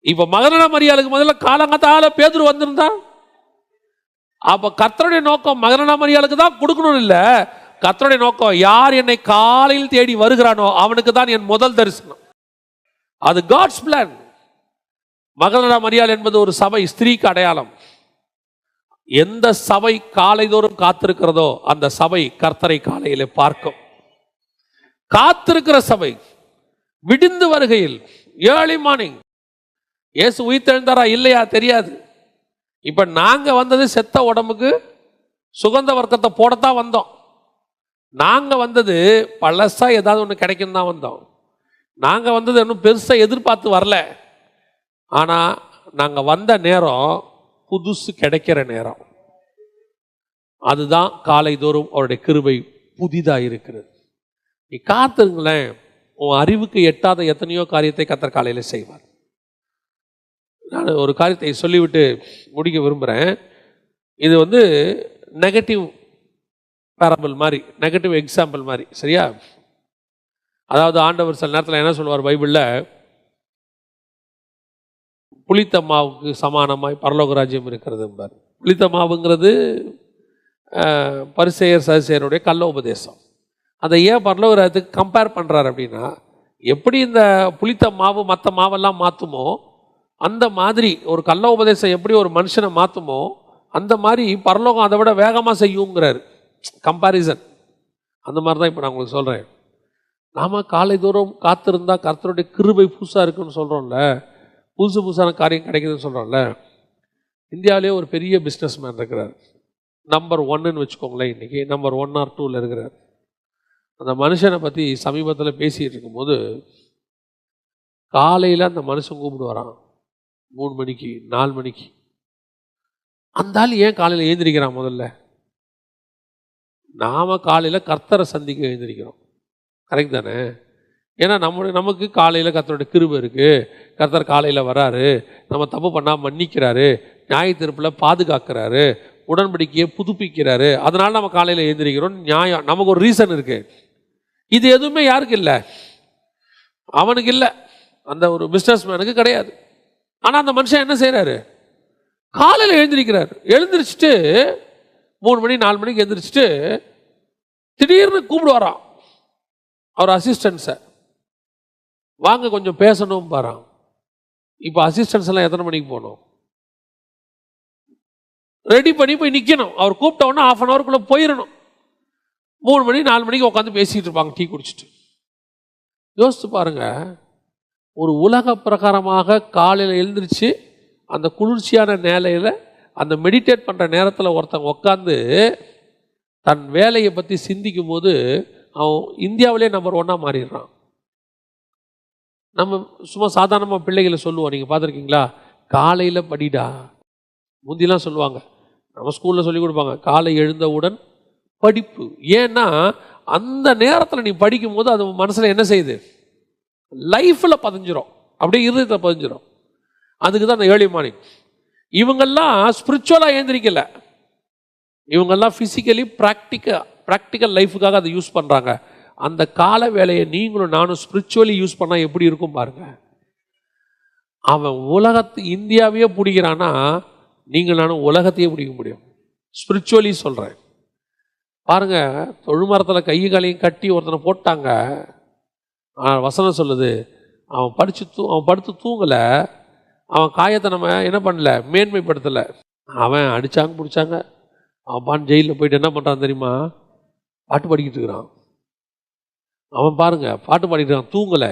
இப்ப மகதலேனா மரியாளுக்கு முதல்ல காலங்கத்தால பேதுரு வந்திருந்தா, அப்ப கர்த்தருடைய நோக்கம் மகதலேனா மரியாளுக்கு தான் கொடுக்கணும் இல்ல. கர்த்தருடைய நோக்கம், யார் என்னை காலையில் தேடி வருகிறானோ அவனுக்கு தான் என் முதல் தரிசனம். அது காட்ஸ் பிளான். மகதலேனா மரியாள் என்பது ஒரு சபை, ஸ்திரீக்கு அடையாளம். எந்த சபை காலைதோறும் காத்திருக்கிறதோ அந்த சபை கர்த்தரை காலையிலே பார்க்கும். காத்திருக்கிற சபை விடிந்து வருகையில், ஏர்லி மார்னிங். இயேசு உயிர்த்தெழுந்தாரா இல்லையா தெரியாது. இப்ப நாங்க வந்தது செத்த உடம்புக்கு சுகந்த வர்க்கத்தை போடத்தான் வந்தோம். நாங்க வந்தது பழசா ஏதாவது ஒன்று கிடைக்கும் தான் வந்தோம். நாங்க வந்தது இன்னும் பெருசா எதிர்பார்த்து வரல. ஆனா நாங்க வந்த நேரம் புதுசு கிடைக்கிற நேரம். அதுதான் காலைதோறும் அவருடைய கிருபை புதிதாக இருக்கிறது. நீ காத்துருங்களேன், உன் அறிவுக்கு எட்டாத எத்தனையோ காரியத்தை கர்த்தர் காலையில் செய்வார். நான் ஒரு காரியத்தை சொல்லிவிட்டு முடிக்க விரும்புகிறேன். இது நெகட்டிவ் பேரபிள் மாதிரி, நெகட்டிவ் எக்ஸாம்பிள் மாதிரி, சரியா? அதாவது ஆண்டவர் சில நேரத்தில் என்ன சொல்லுவார் பைபிளில், புளித்த மாவுக்கு சமானமாய் பரலோக ராஜ்யம் இருக்கிறது என்பார். புளித்த மாவுங்கிறது பரிசேயர் சதுசேயருடைய கள்ள உபதேசம். அதை ஏன் பரலோக ராஜ்யத்துக்கு கம்பேர் பண்ணுறாரு அப்படின்னா, எப்படி இந்த புளித்த மாவு மற்ற மாவெல்லாம் மாற்றுமோ அந்த மாதிரி ஒரு கள்ள உபதேசம் எப்படி ஒரு மனுஷனை மாற்றுமோ அந்த மாதிரி பரலோகம் அதை விட வேகமாக செய்யுங்கிறார். கம்பேரிசன். அந்த மாதிரி தான் இப்போ நான் உங்களுக்கு சொல்கிறேன். நாம் காலைதோறும் காத்திருந்தா கர்த்தருடைய கிருபை புதுசாக இருக்குன்னு சொல்கிறோம்ல, புதுசான காரியம் கிடைக்குதுன்னு சொல்கிறோம்ல. இந்தியாவிலே ஒரு பெரிய பிஸ்னஸ் மேன் இருக்கிறார், நம்பர் 1ன்னு வச்சுக்கோங்களேன். இன்றைக்கி நம்பர் 1 or 2ல் இருக்கிறார். அந்த மனுஷனை பற்றி சமீபத்தில் பேசிகிட்டு இருக்கும்போது, காலையில் அந்த மனுஷன் கூப்பிடுவாரான் 3 மணிக்கு 4 மணிக்கு. அந்த ஆள் ஏன் காலையில் எழுந்திரிக்கிறான்? முதல்ல நாம் காலையில் கர்த்தரை சந்திக்க எழுந்திரிக்கிறோம், கரெக்ட் தானே? ஏன்னா நமக்கு காலையில் கர்த்தருடைய கிருபை இருக்குது, கர்த்தர் காலையில் வராரு, நம்ம தப்பு பண்ணால் மன்னிக்கிறாரு, நியாய தீர்ப்பில் பாதுகாக்கிறாரு, உடன்படிக்கையை புதுப்பிக்கிறாரு, அதனால நம்ம காலையில் எழுந்திரிக்கிறோம். நியாயம், நமக்கு ஒரு ரீசன் இருக்குது. இது எதுவுமே யாருக்கு இல்லை? அவனுக்கு இல்லை, அந்த ஒரு பிஸ்னஸ் மேனுக்கு கிடையாது. ஆனால் அந்த மனுஷன் என்ன செய்கிறாரு? காலையில் எழுந்திரிக்கிறார். எழுந்திரிச்சிட்டு 3 மணி 4 மணிக்கு எழுந்திரிச்சிட்டு திடீர்னு கூப்பிடுவாராம் அவர் அசிஸ்டன்ஸை, வாங்க கொஞ்சம் பேசணும் பாரான். இப்போ அசிஸ்டன்ஸ் எல்லாம் எத்தனை மணிக்கு போகணும்? ரெடி பண்ணி போய் நிற்கணும். அவர் கூப்பிட்ட உடனே 1/2 hour போயிடணும். 3 மணி 4 மணிக்கு உட்காந்து பேசிட்டு இருப்பாங்க டீ குடிச்சிட்டு. யோசித்து பாருங்க, ஒரு உலக பிரகாரமாக காலையில் எழுந்திரிச்சு அந்த குளிர்ச்சியான நிலையில் அந்த மெடிடேட் பண்ணுற நேரத்தில் ஒருத்தங்க உட்காந்து தன் வேலையை பற்றி சிந்திக்கும் போது அவன் இந்தியாவிலே நம்பர் 1 மாறிடுறான். நம்ம சும்மா சாதாரணமாக பிள்ளைகளை சொல்லுவோம், நீங்கள் பார்த்துருக்கீங்களா, காலையில் படிடா. முந்திலாம் சொல்லுவாங்க, நம்ம ஸ்கூலில் சொல்லி கொடுப்பாங்க, காலை எழுந்தவுடன் படிப்பு. ஏன்னா அந்த நேரத்தில் நீ படிக்கும் போது அது மனசில் என்ன செய்யுது, லைஃப்பில் பதிஞ்சிரும், அப்படியே இருதயத்தில் பதிஞ்சிரும். அதுக்கு தான் அந்த ஏர்லி மார்னிங். இவங்கெல்லாம் ஸ்பிரிச்சுவலாக ஏந்திரிக்கல, இவங்கெல்லாம் ஃபிசிக்கலி ப்ராக்டிக்கல் லைஃபுக்காக அதை யூஸ் பண்ணுறாங்க. அந்த கால வேலையை நீங்களும் நானும் ஸ்பிரிச்சுவலி யூஸ் பண்ணால் எப்படி இருக்கும் பாருங்க. அவன் இந்தியாவையே பிடிக்கிறான்னா நீங்கள் நானும் உலகத்தையே பிடிக்க முடியும். ஸ்பிரிச்சுவலி சொல்கிறேன் பாருங்க. தொழுமரத்தில் கை காலையும் கட்டி ஒருத்தனை போட்டாங்க. வசனம் சொல்லுது, அவன் படுத்து தூங்கலை, அவன் காயத்தை நம்ம என்ன பண்ணல, மேன்மைப்படுத்தலை. அவன் அடித்தாங்க பிடிச்சாங்க, அவன் ஜெயிலில் போயிட்டு என்ன பண்ணுறான் தெரியுமா, பாட்டு பாடிக்கிட்டு இருக்கிறான். அவன் பாருங்க பாட்டு பாடிட்டு இருக்கான், தூங்கலை.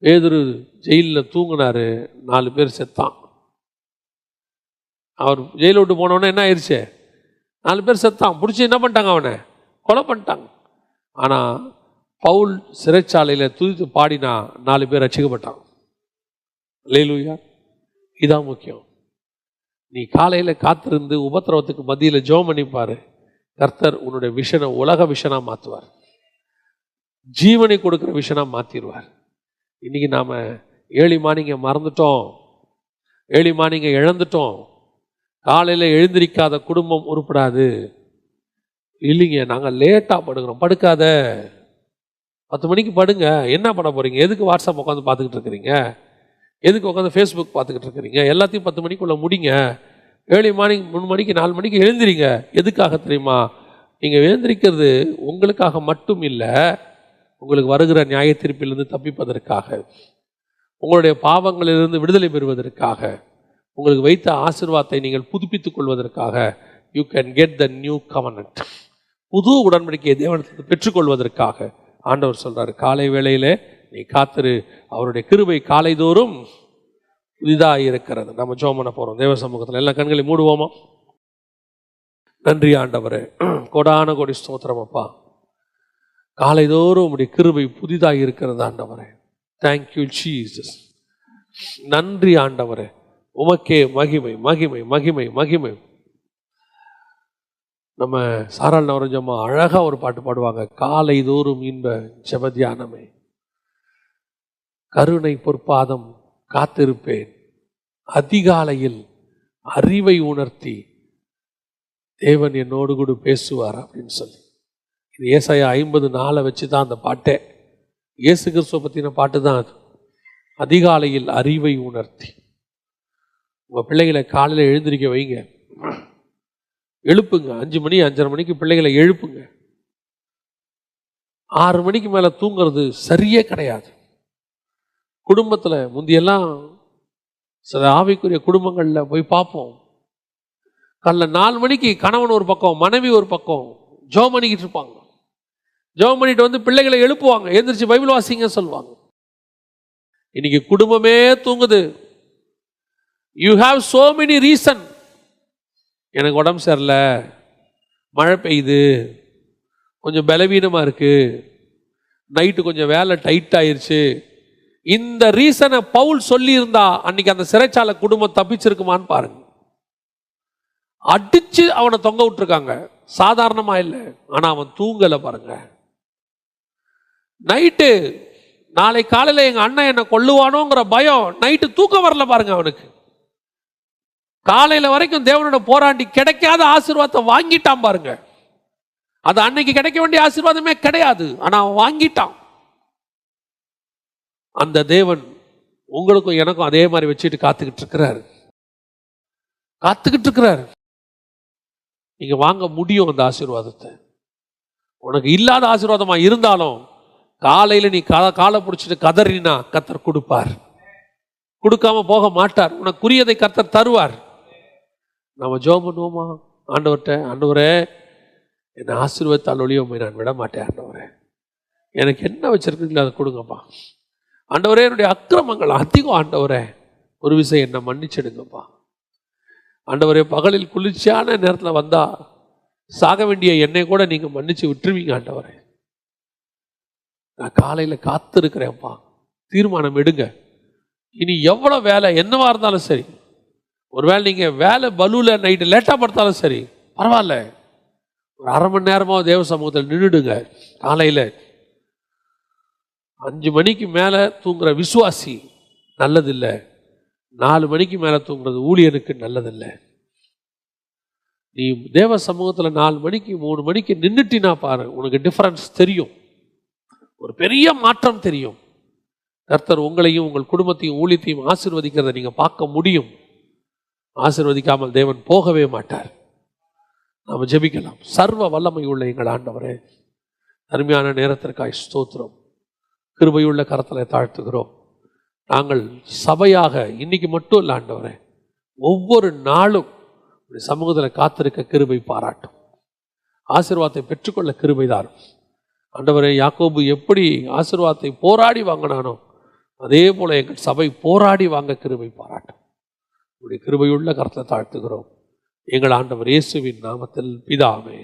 பேதுரு ஜெயிலில் தூங்கினாரு, 4 பேர் செத்தான். அவர் ஜெயிலை விட்டு போனவொடனே என்ன ஆயிடுச்சு, 4 பேர் செத்தான். பிடிச்சி என்ன பண்ணிட்டாங்க, அவனை கொலை பண்ணிட்டாங்க. ஆனால் பவுல் சிறைச்சாலையில் துதித்து பாடினா 4 பேர் ரட்சிக்கப்பட்டான். அல்லேலூயா. இதான் முக்கியம். நீ காலையில் காத்திருந்து உபத்திரவத்துக்கு மத்தியில் ஜெபம் பண்ணிப்பாரு, கர்த்தர் உன்னுடைய விஷனை உலக விஷனா மாற்றுவார், ஜீவனை கொடுக்குற விஷனா மாற்றிடுவார். இன்றைக்கி நாம் ஏர்லி மார்னிங்கை மறந்துட்டோம், ஏர்லி மார்னிங்கை இழந்துட்டோம். காலையில் எழுந்திரிக்காத குடும்பம் உருப்படாது. இல்லைங்க, நாங்கள் லேட்டாக படுக்கிறோம். படுக்காத, 10 மணிக்கு படுங்க. என்ன பண்ண போகிறீங்க, எதுக்கு வாட்ஸ்அப் உட்காந்து பார்த்துக்கிட்டு இருக்கிறீங்க, எதுக்கு உட்காந்து ஃபேஸ்புக் பார்த்துக்கிட்டு இருக்கிறீங்க, எல்லாத்தையும் 10 மணிக்குள்ளே முடிங்க. ஏர்லி மார்னிங் 3 மணிக்கு 4 மணிக்கு எழுந்திரிங்க. எதுக்காக தெரியுமா, நீங்கள் எழுந்திரிக்கிறது உங்களுக்காக மட்டும் இல்லை, உங்களுக்கு வருகிற நியாய தீர்ப்பிலிருந்து தப்பிப்பதற்காக, உங்களுடைய பாவங்களிலிருந்து விடுதலை பெறுவதற்காக, உங்களுக்கு வைத்த ஆசீர்வாதத்தை நீங்கள் புதுப்பித்துக் கொள்வதற்காக. You can get the new கவர்னன்ட், புது உடன்படிக்கையை தேவனிடத்தில் பெற்றுக்கொள்வதற்காக ஆண்டவர் சொல்றாரு, காலை வேளையிலே நீ காத்திரு, அவருடைய கிருபை காலைதோறும் புதிதாக இருக்கிறது. நம்ம ஜெபம் பண்ண போறோம் தேவ சமூகத்தில். எல்லா கண்களை மூடுவோமா. நன்றி ஆண்டவரே, கோடான கோடி ஸ்தோத்திரம் அப்பா. காலைதோறும் உம்முடைய கிருபை புதிதாக இருக்கிறது ஆண்டவரே. Thank you Jesus. நன்றி ஆண்டவரே, உமக்கே மகிமை மகிமை மகிமை மகிமை. நம்ம சாராள் நவரஞ்சம்மா அழகா ஒரு பாட்டு பாடுவாங்க, காலை தோறும் இன்ப ஜெபத்தியானமே, கருணை பொற்பாதம் காத்திருப்பேன், அதிகாலையில் அறிவை உணர்த்தி தேவன் என்னோடு கூட பேசுவார் அப்படின்னு சொல்லி. இது ஏசாயா 50:4 வச்சு தான் அந்த பாட்டே. இயேசு கிறிஸ்துவ பற்றின பாட்டு தான் அது. அதிகாலையில் அறிவை உணர்த்தி. உங்கள் பிள்ளைகளை காலையில் எழுந்திரிக்க வைங்க, எழுப்புங்க. 5 மணி 5:30 மணிக்கு பிள்ளைகளை எழுப்புங்க. 6 மணிக்கு மேலே தூங்குறது சரியே கிடையாது. குடும்பத்தில் முந்தியெல்லாம் சில ஆவிக்குரிய குடும்பங்களில் போய் பார்ப்போம், காலைல 4 மணிக்கு கணவன் ஒரு பக்கம் மனைவி ஒரு பக்கம் ஜெபம் பண்ணிக்கிட்டு இருப்பாங்க. ஜெபம் பண்ணிட்டு வந்து பிள்ளைகளை எழுப்புவாங்க, எந்திரிச்சு பைபிள் வாசிங்க சொல்லுவாங்க. இன்னைக்கு குடும்பமே தூங்குது. You have so many reason. எனக்கு உடம்பு சரியில்லை, மழை பெய்யுது, கொஞ்சம் பலவீனமாக இருக்குது, நைட்டு கொஞ்சம் வேலை டைட் ஆயிடுச்சு. இந்த ரீசனை பவுல் சொல்லியிருந்தா அன்னைக்கு அந்த சிறைச்சாலை குடும்பம் தப்பிச்சிருக்குமான்னு பாருங்க. அடிச்சு அவனை தொங்க விட்டுருக்காங்க, சாதாரணமா இல்லை. ஆனா அவன் தூங்கலை பாருங்க. நைட்டு நாளை காலையில் எங்க அண்ணன் என்னை கொல்லுவானோங்கிற பயம், நைட்டு தூக்கம் வரல பாருங்க அவனுக்கு. காலையில வரைக்கும் தேவனோட போராண்டி கிடைக்காத ஆசீர்வாதத்தை வாங்கிட்டான் பாருங்க. அது அன்னைக்கு கிடைக்க வேண்டிய ஆசீர்வாதமே கிடையாது, ஆனா அவன் வாங்கிட்டான். அந்த தேவன் உங்களுக்கும் எனக்கும் அதே மாதிரி வச்சுட்டு காத்துக்கிட்டு இருக்கிறாரு. நீங்க வாங்க முடியும் அந்த ஆசீர்வாதத்தை. உனக்கு இல்லாத ஆசீர்வாதமா இருந்தாலும் காலையில நீ காலை பிடிச்சிட்டு கதறினா கர்த்தர் கொடுப்பார், கொடுக்காம போக மாட்டார். உனக்குரியதை கர்த்தர் தருவார். நம்ம ஜெபம் பண்ணுவோமா ஆண்டவர்கிட்ட, ஆண்டவரே என்னை ஆசீர்வாதத்தால் ஒழிய உம்மை நான் விட மாட்டேன் ஆண்டவரே. எனக்கு என்ன வச்சிருக்கீங்களோ அதை கொடுங்கப்பா. ஆண்டவரே, என்னுடைய அக்கிரமங்கள் அதிகம் ஆண்டவரே, ஒரு விஷயம் என்னை மன்னிச்சிடுங்கப்பா. ஆண்டவரே, பகலில் குளிர்ச்சியான நேரத்தில் வந்தா சாக வேண்டிய என்னை கூட நீங்க மன்னிச்சு விட்டுருவீங்க ஆண்டவரே. நான் காலையில காத்து இருக்கிறேன்ப்பா. தீர்மானம் எடுங்க. இனி எவ்வளவு வேலை என்னவா இருந்தாலும் சரி, ஒருவேளை நீங்க வேலை பலூல நைட்டு லேட்டா படுத்தாலும் சரி பரவாயில்ல, ஒரு அரை மணி நேரமா தேவ சமூகத்தில் நின்றுடுங்க. காலையில 5 மணிக்கு மேல தூங்குற விசுவாசி நல்லதில்லை, 4 மணிக்கு மேல தூங்குறது ஊழியனுக்கு நல்லதில்லை. நீ தேவ சமூகத்தில் 4 மணிக்கு 3 மணிக்கு நின்றுட்டினா பாரு, உனக்கு டிஃபரன்ஸ் தெரியும், ஒரு பெரிய மாற்றம் தெரியும். கர்த்தர் உங்களையும் உங்கள் குடும்பத்தையும் ஊழியத்தையும் ஆசீர்வதிக்கிறத நீங்க பார்க்க முடியும். ஆசீர்வதிக்காமல் தேவன் போகவே மாட்டார். நாம் ஜெபிக்கலாம். சர்வ வல்லமை உள்ள எங்கள் ஆண்டவரே, அருமையான நேரத்திற்காய் ஸ்தோத்திரம். கிருபையுள்ள கரத்தில் தாழ்த்துகிறோம். நாங்கள் சபையாக இன்னைக்கு மட்டும் இல்லை ஆண்டவரே, ஒவ்வொரு நாளும் சமூகத்தில் காத்திருக்க கிருபை பாராட்டும். ஆசீர்வாதத்தை பெற்றுக்கொள்ள கிருபைதான் ஆண்டவரே. யாக்கோபு எப்படி ஆசீர்வாதத்தை போராடி வாங்கினானோ அதே போல எங்கள் சபை போராடி வாங்க கிருபை பாராட்டும். உடைய கிருபையுள்ள கரத்தில் தாழ்த்துகிறோம் எங்கள் ஆண்டவர் இயேசுவின் நாமத்தில் பிதாவே.